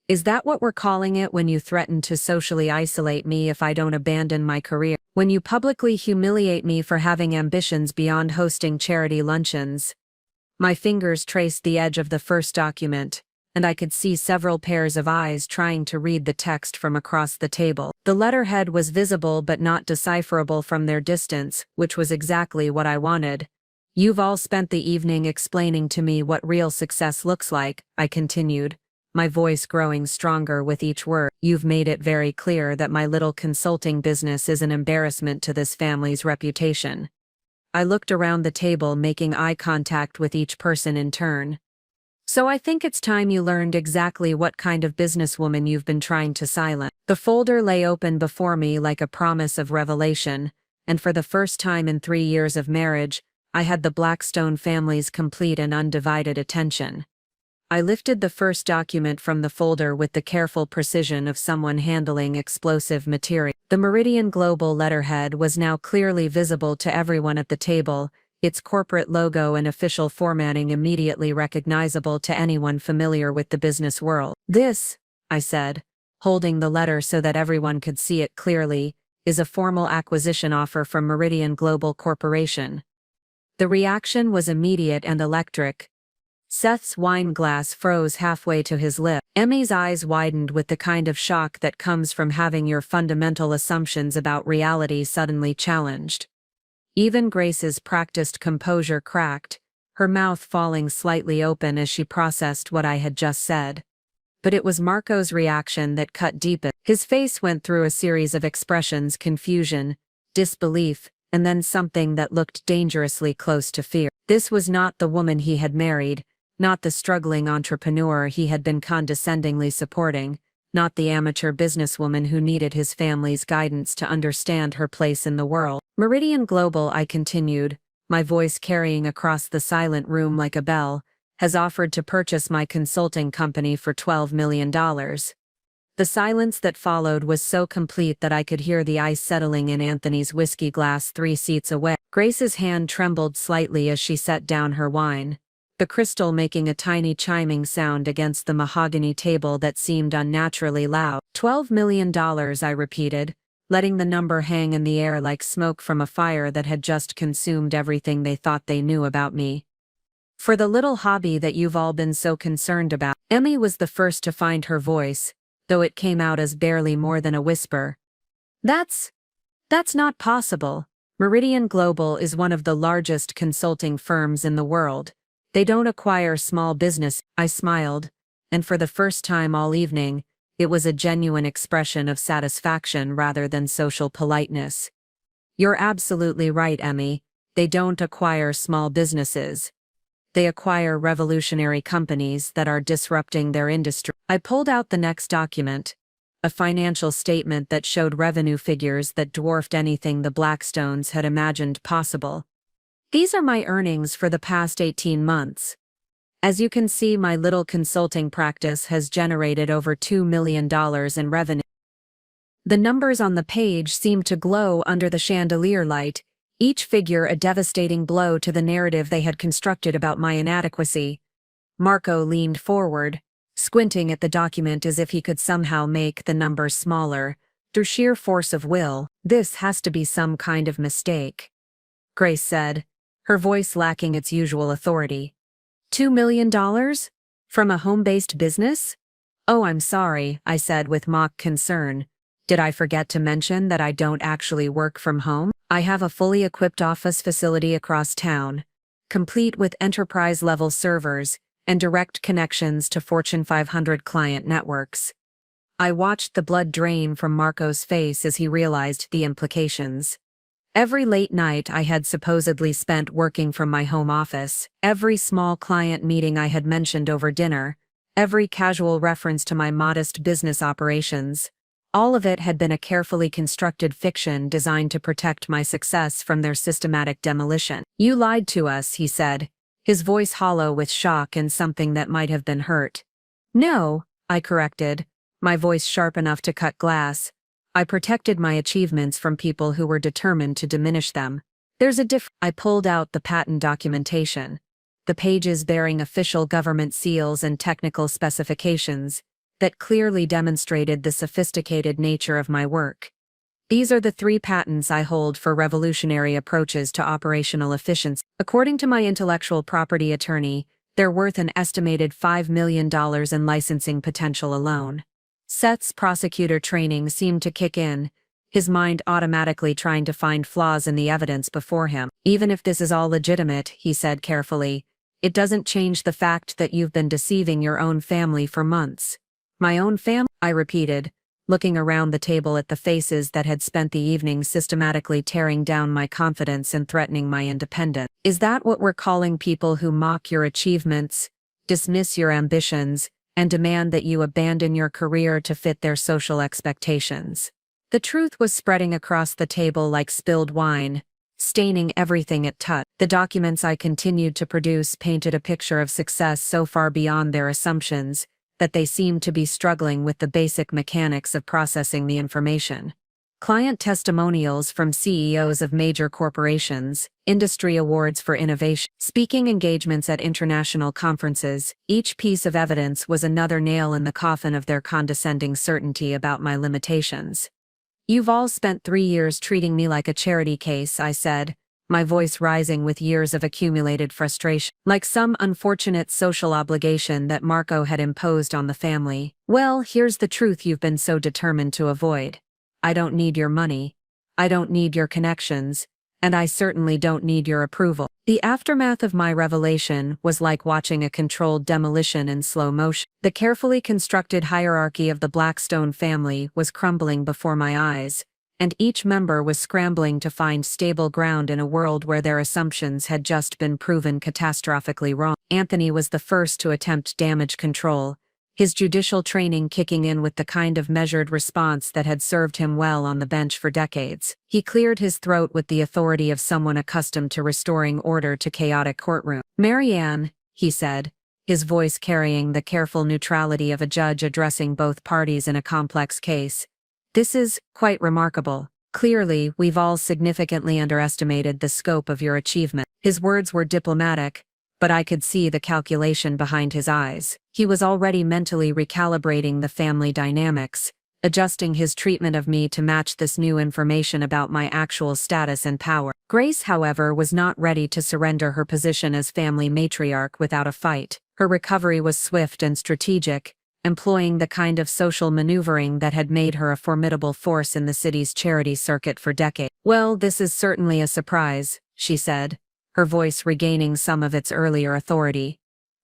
"Is that what we're calling it when you threaten to socially isolate me if I don't abandon my career? When you publicly humiliate me for having ambitions beyond hosting charity luncheons?" My fingers traced the edge of the first document, and I could see several pairs of eyes trying to read the text from across the table. The letterhead was visible but not decipherable from their distance, which was exactly what I wanted. "You've all spent the evening explaining to me what real success looks like," I continued, my voice growing stronger with each word. "You've made it very clear that my little consulting business is an embarrassment to this family's reputation. I looked around the table, making eye contact with each person in turn. So I think it's time you learned exactly what kind of businesswoman you've been trying to silence. The folder lay open before me like a promise of revelation, and for the first time in 3 years of marriage, I had the Blackstone family's complete and undivided attention. I lifted the first document from the folder with the careful precision of someone handling explosive material. The Meridian Global letterhead was now clearly visible to everyone at the table, its corporate logo and official formatting immediately recognizable to anyone familiar with the business world. "This," I said, holding the letter so that everyone could see it clearly, "is a formal acquisition offer from Meridian Global Corporation." The reaction was immediate and electric. Seth's wine glass froze halfway to his lip. Emmy's eyes widened with the kind of shock that comes from having your fundamental assumptions about reality suddenly challenged. Even Grace's practiced composure cracked, her mouth falling slightly open as she processed what I had just said. But it was Marco's reaction that cut deepest. His face went through a series of expressions: confusion, disbelief, and then something that looked dangerously close to fear. This was not the woman he had married, not the struggling entrepreneur he had been condescendingly supporting, not the amateur businesswoman who needed his family's guidance to understand her place in the world. "Meridian Global," I continued, my voice carrying across the silent room like a bell, "has offered to purchase my consulting company for $12 million. The silence that followed was so complete that I could hear the ice settling in Anthony's whiskey glass 3 seats away. Grace's hand trembled slightly as she set down her wine, the crystal making a tiny chiming sound against the mahogany table that seemed unnaturally loud. $12 million, I repeated, letting the number hang in the air like smoke from a fire that had just consumed everything they thought they knew about me. "For the little hobby that you've all been so concerned about." Emmy was the first to find her voice, though it came out as barely more than a whisper. That's not possible. Meridian Global is one of the largest consulting firms in the world. They don't acquire small business." I smiled, and for the first time all evening, it was a genuine expression of satisfaction rather than social politeness. "You're absolutely right, Emmy. They don't acquire small businesses. They acquire revolutionary companies that are disrupting their industry." I pulled out the next document, a financial statement that showed revenue figures that dwarfed anything the Blackstones had imagined possible. "These are my earnings for the past 18 months. As you can see, my little consulting practice has generated over $2 million in revenue." The numbers on the page seemed to glow under the chandelier light, each figure a devastating blow to the narrative they had constructed about my inadequacy. Marco leaned forward, squinting at the document as if he could somehow make the numbers smaller, through sheer force of will. "This has to be some kind of mistake," Grace said, her voice lacking its usual authority. $2 million? From a home-based business?" "Oh, I'm sorry," I said with mock concern. "Did I forget to mention that I don't actually work from home? I have a fully equipped office facility across town, complete with enterprise-level servers and direct connections to Fortune 500 client networks." I watched the blood drain from Marco's face as he realized the implications. Every late night I had supposedly spent working from my home office, every small client meeting I had mentioned over dinner, every casual reference to my modest business operations, all of it had been a carefully constructed fiction designed to protect my success from their systematic demolition. "You lied to us," he said, his voice hollow with shock and something that might have been hurt. "No," I corrected, my voice sharp enough to cut glass. "I protected my achievements from people who were determined to diminish them. There's a difference." I pulled out the patent documentation, the pages bearing official government seals and technical specifications that clearly demonstrated the sophisticated nature of my work. "These are the 3 patents I hold for revolutionary approaches to operational efficiency. According to my intellectual property attorney, they're worth an estimated $5 million in licensing potential alone." Seth's prosecutor training seemed to kick in, his mind automatically trying to find flaws in the evidence before him. "Even if this is all legitimate," he said carefully, "it doesn't change the fact that you've been deceiving your own family for months." "My own family?" I repeated, looking around the table at the faces that had spent the evening systematically tearing down my confidence and threatening my independence. Is that what we're calling people who mock your achievements, dismiss your ambitions, and demand that you abandon your career to fit their social expectations? The truth was spreading across the table like spilled wine, staining everything it touched. The documents I continued to produce painted a picture of success so far beyond their assumptions that they seemed to be struggling with the basic mechanics of processing the information. Client testimonials from CEOs of major corporations, industry awards for innovation, speaking engagements at international conferences, each piece of evidence was another nail in the coffin of their condescending certainty about my limitations. "You've all spent 3 years treating me like a charity case," I said, my voice rising with years of accumulated frustration, like some unfortunate social obligation that Marco had imposed on the family. "Well, here's the truth you've been so determined to avoid. I don't need your money, I don't need your connections, and I certainly don't need your approval." The aftermath of my revelation was like watching a controlled demolition in slow motion. The carefully constructed hierarchy of the Blackstone family was crumbling before my eyes, and each member was scrambling to find stable ground in a world where their assumptions had just been proven catastrophically wrong. Anthony was the first to attempt damage control, his judicial training kicking in with the kind of measured response that had served him well on the bench for decades. He cleared his throat with the authority of someone accustomed to restoring order to chaotic courtroom. "Marianne," he said, his voice carrying the careful neutrality of a judge addressing both parties in a complex case, "this is quite remarkable. Clearly, we've all significantly underestimated the scope of your achievement." His words were diplomatic, but I could see the calculation behind his eyes. He was already mentally recalibrating the family dynamics, adjusting his treatment of me to match this new information about my actual status and power. Grace, however, was not ready to surrender her position as family matriarch without a fight. Her recovery was swift and strategic, employing the kind of social maneuvering that had made her a formidable force in the city's charity circuit for decades. "Well, this is certainly a surprise," she said, her voice regaining some of its earlier authority.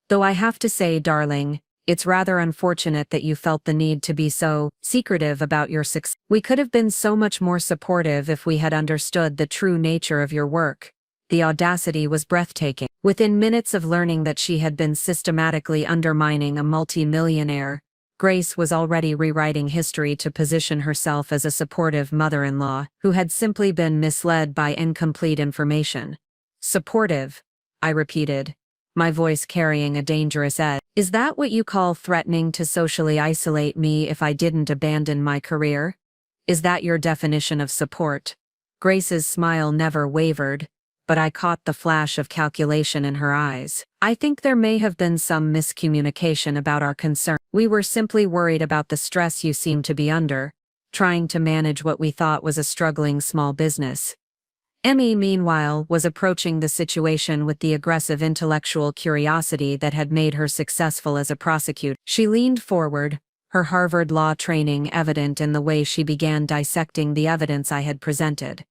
"Though I have to say, darling, it's rather unfortunate that you felt the need to be so secretive about your success. We could have been so much more supportive if we had understood the true nature of your work." The audacity was breathtaking. Within minutes of learning that she had been systematically undermining a multi-millionaire, Grace was already rewriting history to position herself as a supportive mother-in-law who had simply been misled by incomplete information. "Supportive," I repeated, my voice carrying a dangerous edge. "Is that what you call threatening to socially isolate me if I didn't abandon my career? Is that your definition of support?" Grace's smile never wavered, but I caught the flash of calculation in her eyes. "I think there may have been some miscommunication about our concern. We were simply worried about the stress you seemed to be under, trying to manage what we thought was a struggling small business." Emmy, meanwhile, was approaching the situation with the aggressive intellectual curiosity that had made her successful as a prosecutor. She leaned forward, her Harvard law training evident in the way she began dissecting the evidence I had presented.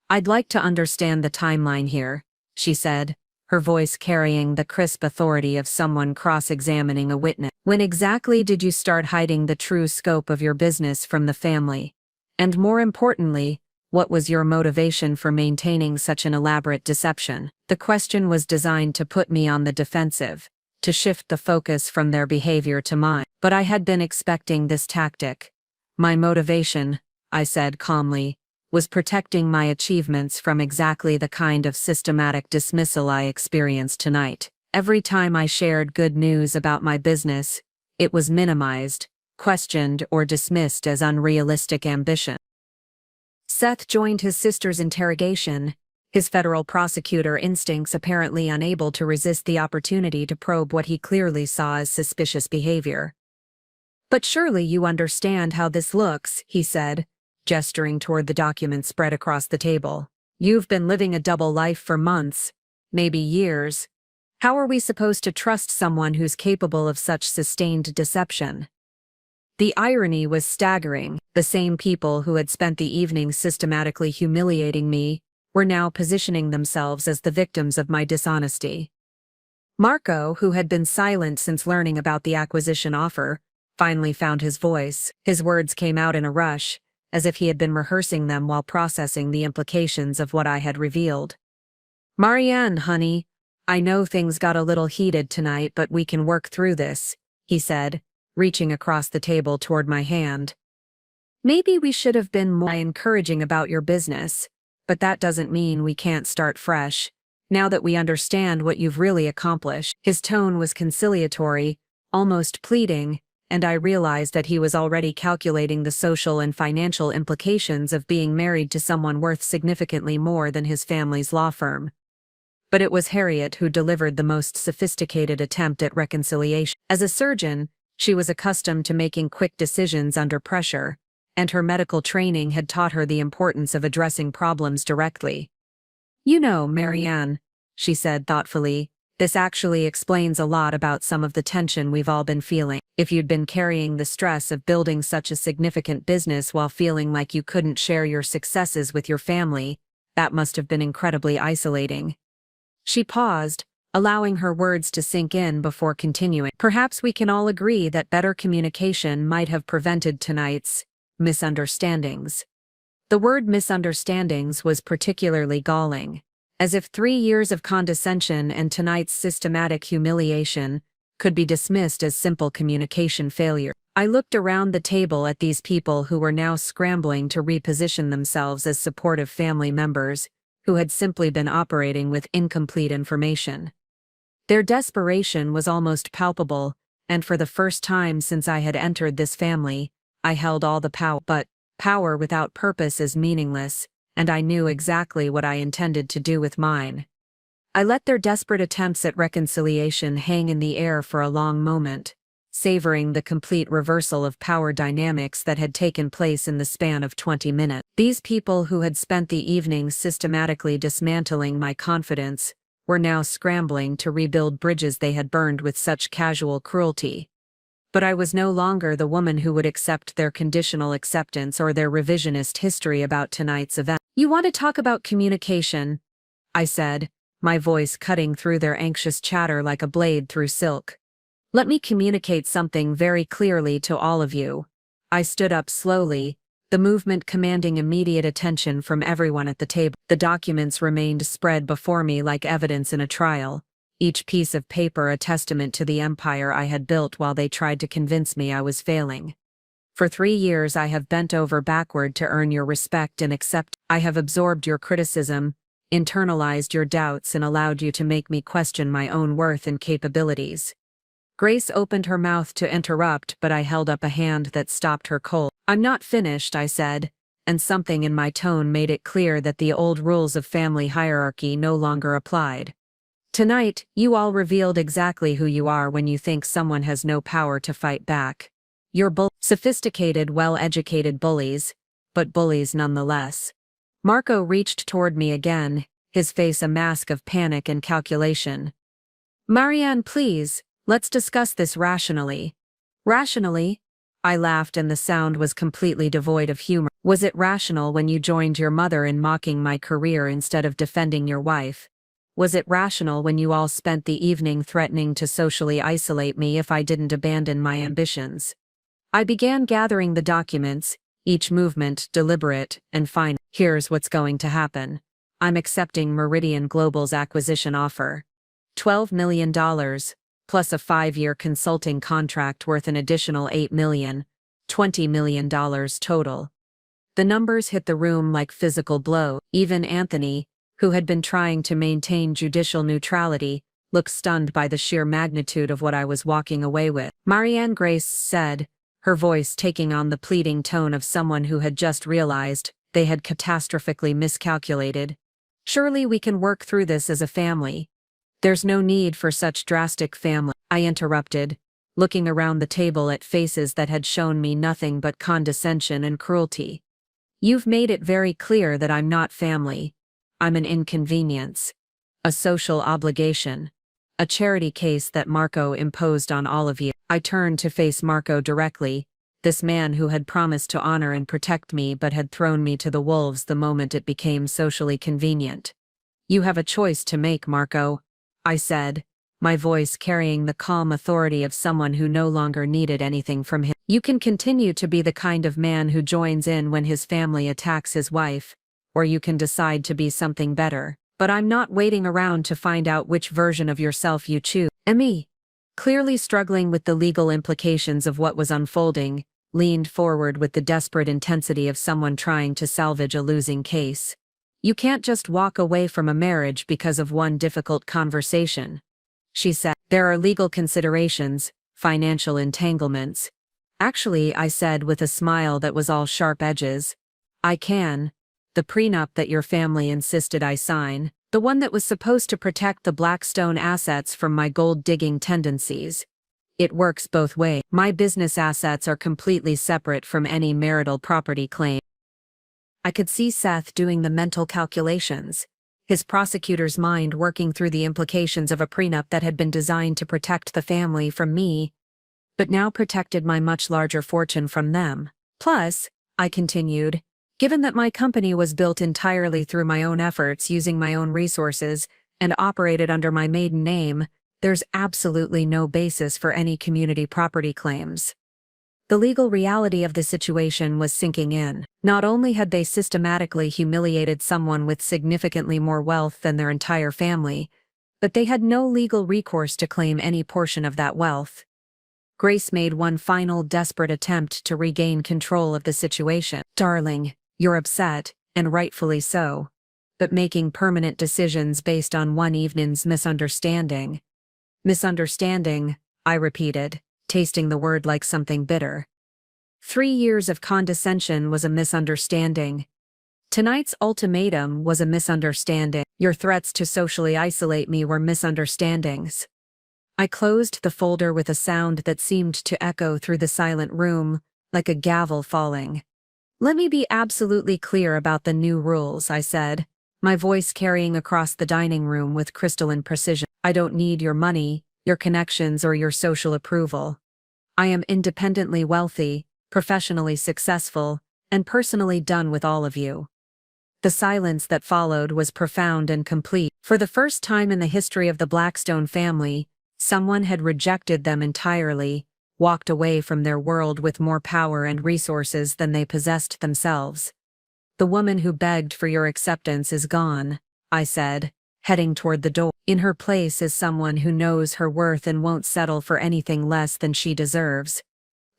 "I'd like to understand the timeline here," she said, her voice carrying the crisp authority of someone cross-examining a witness. "When exactly did you start hiding the true scope of your business from the family? And more importantly, what was your motivation for maintaining such an elaborate deception?" The question was designed to put me on the defensive, to shift the focus from their behavior to mine. But I had been expecting this tactic. "My motivation," I said calmly, "was protecting my achievements from exactly the kind of systematic dismissal I experienced tonight. Every time I shared good news about my business, it was minimized, questioned, or dismissed as unrealistic ambition." Seth joined his sister's interrogation, his federal prosecutor instincts apparently unable to resist the opportunity to probe what he clearly saw as suspicious behavior. "But surely you understand how this looks," he said, gesturing toward the document spread across the table. "You've been living a double life for months, maybe years. How are we supposed to trust someone who's capable of such sustained deception?" The irony was staggering. The same people who had spent the evening systematically humiliating me were now positioning themselves as the victims of my dishonesty. Marco, who had been silent since learning about the acquisition offer, finally found his voice. His words came out in a rush, as if he had been rehearsing them while processing the implications of what I had revealed. "Marianne, honey, I know things got a little heated tonight, but we can work through this," he said, reaching across the table toward my hand. "Maybe we should have been more encouraging about your business, but that doesn't mean we can't start fresh, now that we understand what you've really accomplished." His tone was conciliatory, almost pleading, and I realized that he was already calculating the social and financial implications of being married to someone worth significantly more than his family's law firm. But it was Harriet who delivered the most sophisticated attempt at reconciliation. As a surgeon, she was accustomed to making quick decisions under pressure, and her medical training had taught her the importance of addressing problems directly. "You know, Marianne," she said thoughtfully, "this actually explains a lot about some of the tension we've all been feeling. If you'd been carrying the stress of building such a significant business while feeling like you couldn't share your successes with your family, that must have been incredibly isolating." She paused, allowing her words to sink in before continuing. "Perhaps we can all agree that better communication might have prevented tonight's misunderstandings." The word misunderstandings was particularly galling, as if 3 years of condescension and tonight's systematic humiliation could be dismissed as simple communication failure. I looked around the table at these people who were now scrambling to reposition themselves as supportive family members who had simply been operating with incomplete information. Their desperation was almost palpable, and for the first time since I had entered this family, I held all the power. But power without purpose is meaningless, and I knew exactly what I intended to do with mine. I let their desperate attempts at reconciliation hang in the air for a long moment, savoring the complete reversal of power dynamics that had taken place in the span of 20 minutes. These people who had spent the evening systematically dismantling my confidence were now scrambling to rebuild bridges they had burned with such casual cruelty. But I was no longer the woman who would accept their conditional acceptance or their revisionist history about tonight's event. "You want to talk about communication?" I said, my voice cutting through their anxious chatter like a blade through silk. "Let me communicate something very clearly to all of you." I stood up slowly, the movement commanding immediate attention from everyone at the table. The documents remained spread before me like evidence in a trial, each piece of paper a testament to the empire I had built while they tried to convince me I was failing. "For 3 years I have bent over backward to earn your respect and accept. I have absorbed your criticism, internalized your doubts, and allowed you to make me question my own worth and capabilities." Grace opened her mouth to interrupt, but I held up a hand that stopped her cold. "I'm not finished," I said, and something in my tone made it clear that the old rules of family hierarchy no longer applied. "Tonight, you all revealed exactly who you are when you think someone has no power to fight back. You're sophisticated, well-educated bullies, but bullies nonetheless." Marco reached toward me again, his face a mask of panic and calculation. "Marianne, please, let's discuss this rationally." "Rationally?" I laughed, and the sound was completely devoid of humor. "Was it rational when you joined your mother in mocking my career instead of defending your wife? Was it rational when you all spent the evening threatening to socially isolate me if I didn't abandon my ambitions?" I began gathering the documents, each movement deliberate and fine. "Here's what's going to happen. I'm accepting Meridian Global's acquisition offer. $12 million, plus a 5-year consulting contract worth an additional $8 million, $20 million total." The numbers hit the room like physical blows. Even Anthony, who had been trying to maintain judicial neutrality, looked stunned by the sheer magnitude of what I was walking away with. "Marianne," Grace said, her voice taking on the pleading tone of someone who had just realized they had catastrophically miscalculated, "surely we can work through this as a family." "There's no need for such drastic family," I interrupted, looking around the table at faces that had shown me nothing but condescension and cruelty. "You've made it very clear that I'm not family. I'm an inconvenience, a social obligation, a charity case that Marco imposed on all of you." I turned to face Marco directly, this man who had promised to honor and protect me but had thrown me to the wolves the moment it became socially convenient. "You have a choice to make, Marco," I said, my voice carrying the calm authority of someone who no longer needed anything from him. You can continue to be the kind of man who joins in when his family attacks his wife, or you can decide to be something better. But I'm not waiting around to find out which version of yourself you choose. Emmy, clearly struggling with the legal implications of what was unfolding, leaned forward with the desperate intensity of someone trying to salvage a losing case. You can't just walk away from a marriage because of one difficult conversation, she said. There are legal considerations, financial entanglements. Actually, I said with a smile that was all sharp edges. I can. The prenup that your family insisted I sign, the one that was supposed to protect the Blackstone assets from my gold-digging tendencies. It works both ways. My business assets are completely separate from any marital property claim. I could see Seth doing the mental calculations, his prosecutor's mind working through the implications of a prenup that had been designed to protect the family from me, but now protected my much larger fortune from them. Plus, I continued, given that my company was built entirely through my own efforts using my own resources and operated under my maiden name, there's absolutely no basis for any community property claims. The legal reality of the situation was sinking in. Not only had they systematically humiliated someone with significantly more wealth than their entire family, but they had no legal recourse to claim any portion of that wealth. Grace made one final desperate attempt to regain control of the situation. Darling, you're upset, and rightfully so. But making permanent decisions based on one evening's misunderstanding. Misunderstanding, I repeated, tasting the word like something bitter. 3 years of condescension was a misunderstanding. Tonight's ultimatum was a misunderstanding. Your threats to socially isolate me were misunderstandings. I closed the folder with a sound that seemed to echo through the silent room, like a gavel falling. Let me be absolutely clear about the new rules, I said, my voice carrying across the dining room with crystalline precision. I don't need your money, your connections, or your social approval. I am independently wealthy, professionally successful, and personally done with all of you. The silence that followed was profound and complete. For the first time in the history of the Blackstone family, someone had rejected them entirely, walked away from their world with more power and resources than they possessed themselves. The woman who begged for your acceptance is gone, I said, heading toward the door. In her place is someone who knows her worth and won't settle for anything less than she deserves.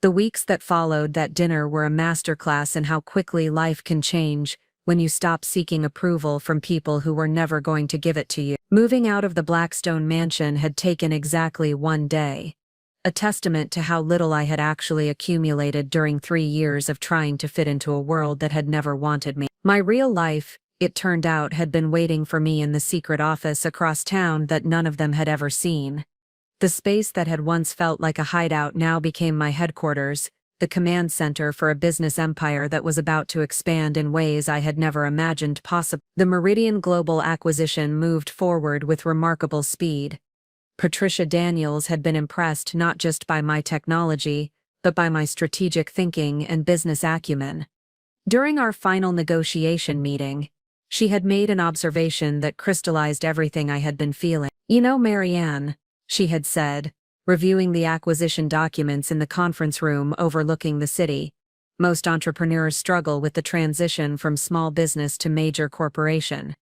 The weeks that followed that dinner were a masterclass in how quickly life can change when you stop seeking approval from people who were never going to give it to you. Moving out of the Blackstone mansion had taken exactly 1 day. A testament to how little I had actually accumulated during 3 years of trying to fit into a world that had never wanted me. My real life, it turned out, had been waiting for me in the secret office across town that none of them had ever seen. The space that had once felt like a hideout now became my headquarters, the command center for a business empire that was about to expand in ways I had never imagined possible. The Meridian Global acquisition moved forward with remarkable speed. Patricia Daniels had been impressed not just by my technology, but by my strategic thinking and business acumen. During our final negotiation meeting, she had made an observation that crystallized everything I had been feeling. You know, Marianne, she had said, reviewing the acquisition documents in the conference room overlooking the city, most entrepreneurs struggle with the transition from small business to major corporation.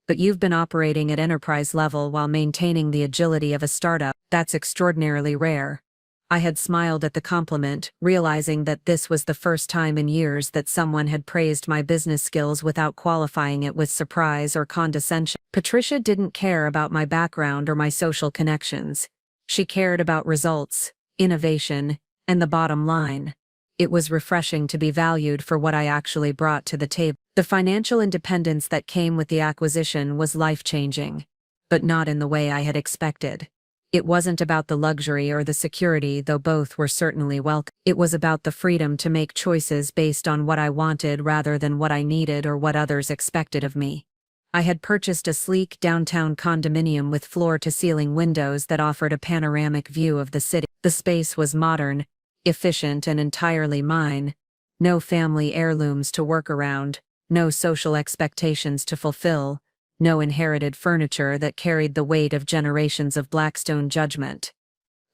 But you've been operating at enterprise level while maintaining the agility of a startup. That's extraordinarily rare. I had smiled at the compliment, realizing that this was the first time in years that someone had praised my business skills without qualifying it with surprise or condescension. Patricia didn't care about my background or my social connections. She cared about results, innovation, and the bottom line. It was refreshing to be valued for what I actually brought to the table. The financial independence that came with the acquisition was life-changing, but not in the way I had expected. It wasn't about the luxury or the security, though both were certainly welcome. It was about the freedom to make choices based on what I wanted rather than what I needed or what others expected of me. I had purchased a sleek downtown condominium with floor-to-ceiling windows that offered a panoramic view of the city. The space was modern, efficient, and entirely mine. No family heirlooms to work around, no social expectations to fulfill, no inherited furniture that carried the weight of generations of Blackstone judgment.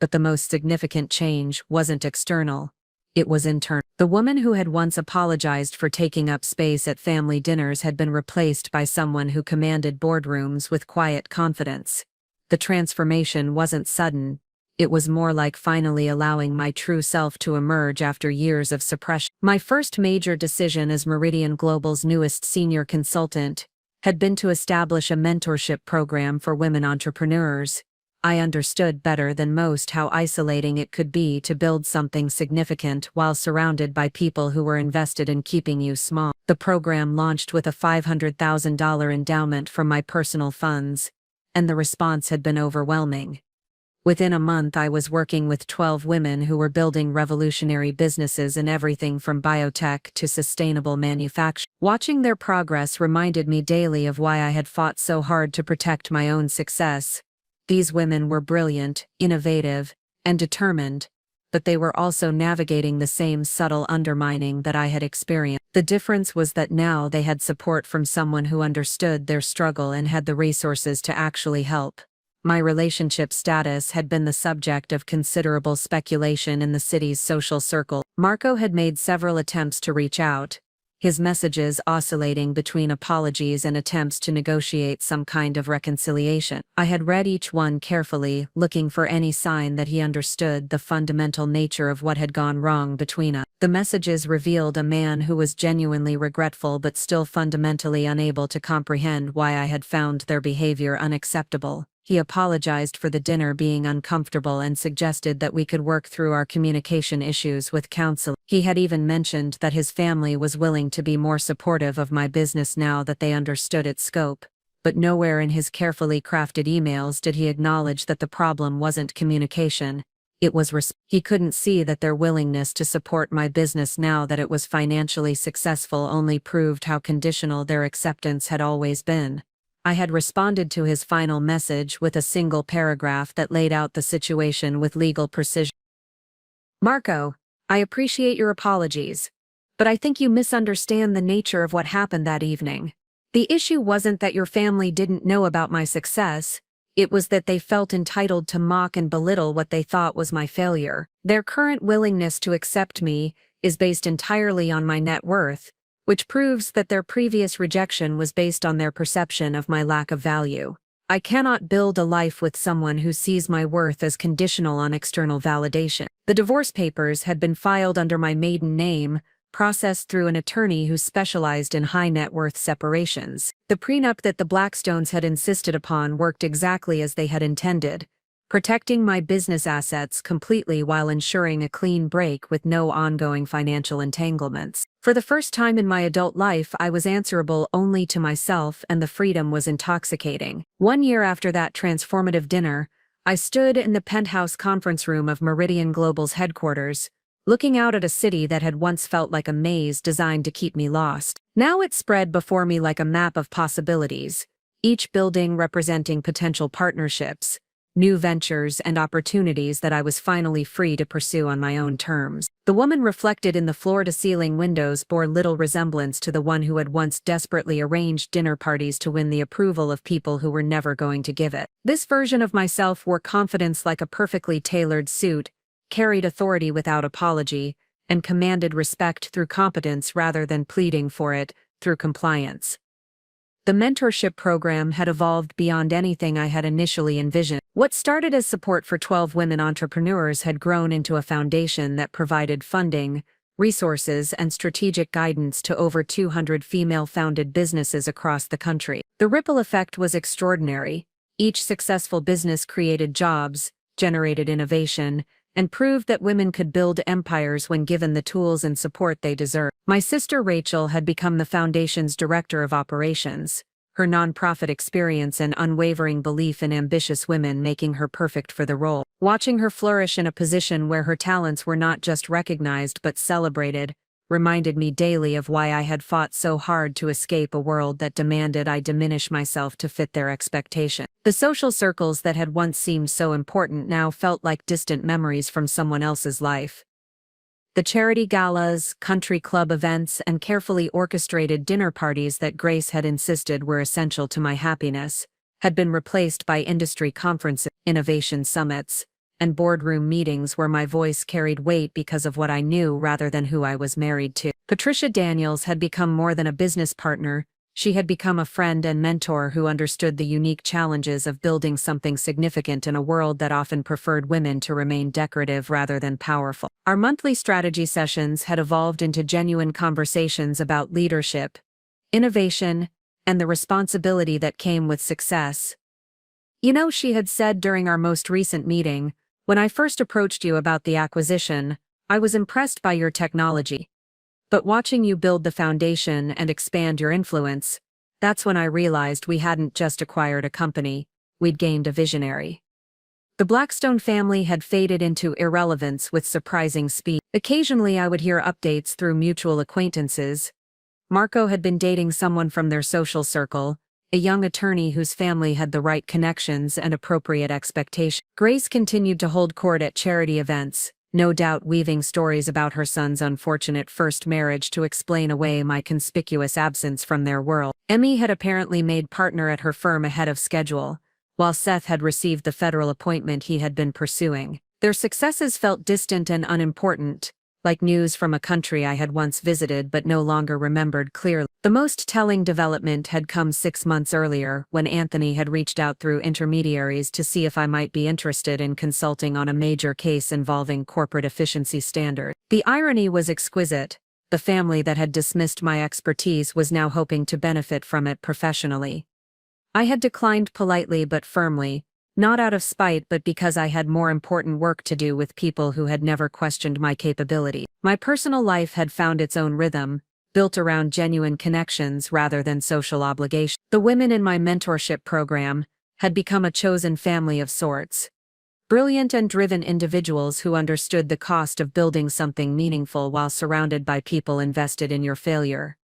But the most significant change wasn't external. It was internal. The woman who had once apologized for taking up space at family dinners had been replaced by someone who commanded boardrooms with quiet confidence. The transformation wasn't sudden. It was more like finally allowing my true self to emerge after years of suppression. My first major decision as Meridian Global's newest senior consultant had been to establish a mentorship program for women entrepreneurs. I understood better than most how isolating it could be to build something significant while surrounded by people who were invested in keeping you small. The program launched with a $500,000 endowment from my personal funds, and the response had been overwhelming. Within a month, I was working with 12 women who were building revolutionary businesses in everything from biotech to sustainable manufacturing. Watching their progress reminded me daily of why I had fought so hard to protect my own success. These women were brilliant, innovative, and determined, but they were also navigating the same subtle undermining that I had experienced. The difference was that now they had support from someone who understood their struggle and had the resources to actually help. My relationship status had been the subject of considerable speculation in the city's social circle. Marco had made several attempts to reach out, his messages oscillating between apologies and attempts to negotiate some kind of reconciliation. I had read each one carefully, looking for any sign that he understood the fundamental nature of what had gone wrong between us. The messages revealed a man who was genuinely regretful but still fundamentally unable to comprehend why I had found their behavior unacceptable. He apologized for the dinner being uncomfortable and suggested that we could work through our communication issues with counseling. He had even mentioned that his family was willing to be more supportive of my business now that they understood its scope. But nowhere in his carefully crafted emails did he acknowledge that the problem wasn't communication. It was he couldn't see that their willingness to support my business now that it was financially successful only proved how conditional their acceptance had always been. I had responded to his final message with a single paragraph that laid out the situation with legal precision. Marco, I appreciate your apologies, but I think you misunderstand the nature of what happened that evening. The issue wasn't that your family didn't know about my success, it was that they felt entitled to mock and belittle what they thought was my failure. Their current willingness to accept me is based entirely on my net worth, which proves that their previous rejection was based on their perception of my lack of value. I cannot build a life with someone who sees my worth as conditional on external validation. The divorce papers had been filed under my maiden name, processed through an attorney who specialized in high net worth separations. The prenup that the Blackstones had insisted upon worked exactly as they had intended, protecting my business assets completely while ensuring a clean break with no ongoing financial entanglements. For the first time in my adult life, I was answerable only to myself, and the freedom was intoxicating. 1 year after that transformative dinner, I stood in the penthouse conference room of Meridian Global's headquarters, looking out at a city that had once felt like a maze designed to keep me lost. Now it spread before me like a map of possibilities, each building representing potential partnerships, new ventures and opportunities that I was finally free to pursue on my own terms. The woman reflected in the floor-to-ceiling windows bore little resemblance to the one who had once desperately arranged dinner parties to win the approval of people who were never going to give it. This version of myself wore confidence like a perfectly tailored suit, carried authority without apology, and commanded respect through competence rather than pleading for it through compliance. The mentorship program had evolved beyond anything I had initially envisioned. What started as support for 12 women entrepreneurs had grown into a foundation that provided funding, resources, and strategic guidance to over 200 female-founded businesses across the country. The ripple effect was extraordinary. Each successful business created jobs, generated innovation, and proved that women could build empires when given the tools and support they deserved. My sister Rachel had become the foundation's director of operations, her nonprofit experience and unwavering belief in ambitious women making her perfect for the role. Watching her flourish in a position where her talents were not just recognized but celebrated reminded me daily of why I had fought so hard to escape a world that demanded I diminish myself to fit their expectation. The social circles that had once seemed so important now felt like distant memories from someone else's life. The charity galas, country club events, and carefully orchestrated dinner parties that Grace had insisted were essential to my happiness had been replaced by industry conferences, innovation summits, and boardroom meetings where my voice carried weight because of what I knew rather than who I was married to. Patricia Daniels had become more than a business partner. She had become a friend and mentor who understood the unique challenges of building something significant in a world that often preferred women to remain decorative rather than powerful. Our monthly strategy sessions had evolved into genuine conversations about leadership, innovation, and the responsibility that came with success. You know, she had said during our most recent meeting, when I first approached you about the acquisition, I was impressed by your technology. But watching you build the foundation and expand your influence, that's when I realized we hadn't just acquired a company, we'd gained a visionary. The Blackstone family had faded into irrelevance with surprising speed. Occasionally I would hear updates through mutual acquaintances. Marco had been dating someone from their social circle, a young attorney whose family had the right connections and appropriate expectations. Grace continued to hold court at charity events, no doubt weaving stories about her son's unfortunate first marriage to explain away my conspicuous absence from their world. Emmy had apparently made partner at her firm ahead of schedule, while Seth had received the federal appointment he had been pursuing. Their successes felt distant and unimportant, like news from a country I had once visited but no longer remembered clearly. The most telling development had come 6 months earlier, when Anthony had reached out through intermediaries to see if I might be interested in consulting on a major case involving corporate efficiency standards. The irony was exquisite. The family that had dismissed my expertise was now hoping to benefit from it professionally. I had declined politely but firmly, not out of spite but because I had more important work to do with people who had never questioned my capability. My personal life had found its own rhythm, built around genuine connections rather than social obligation. The women in my mentorship program had become a chosen family of sorts. Brilliant and driven individuals who understood the cost of building something meaningful while surrounded by people invested in your failure.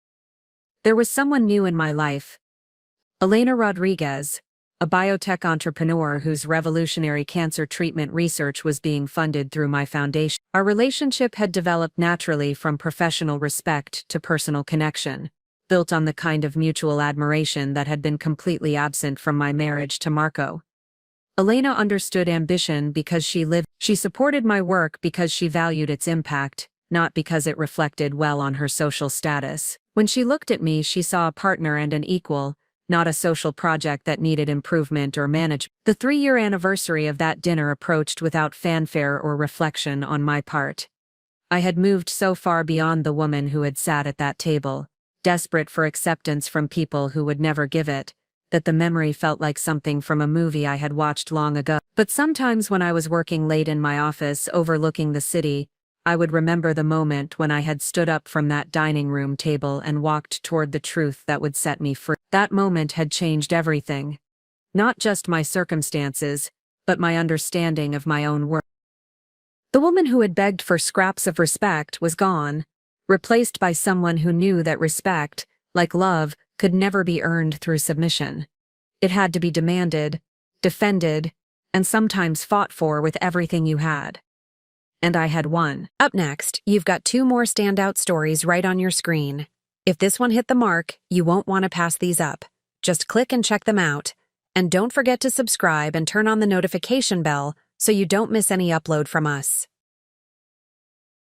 There was someone new in my life. Elena Rodriguez, a biotech entrepreneur whose revolutionary cancer treatment research was being funded through my foundation. Our relationship had developed naturally from professional respect to personal connection, built on the kind of mutual admiration that had been completely absent from my marriage to Marco. Elena understood ambition because she supported my work because she valued its impact, not because it reflected well on her social status. When she looked at me, she saw a partner and an equal, not a social project that needed improvement or management. The 3-year anniversary of that dinner approached without fanfare or reflection on my part. I had moved so far beyond the woman who had sat at that table, desperate for acceptance from people who would never give it, that the memory felt like something from a movie I had watched long ago. But sometimes when I was working late in my office overlooking the city, I would remember the moment when I had stood up from that dining room table and walked toward the truth that would set me free. That moment had changed everything. Not just my circumstances, but my understanding of my own worth. The woman who had begged for scraps of respect was gone, replaced by someone who knew that respect, like love, could never be earned through submission. It had to be demanded, defended, and sometimes fought for with everything you had. And I had won. Up next, you've got 2 more standout stories right on your screen. If this one hit the mark, you won't want to pass these up. Just click and check them out. And don't forget to subscribe and turn on the notification bell so you don't miss any upload from us.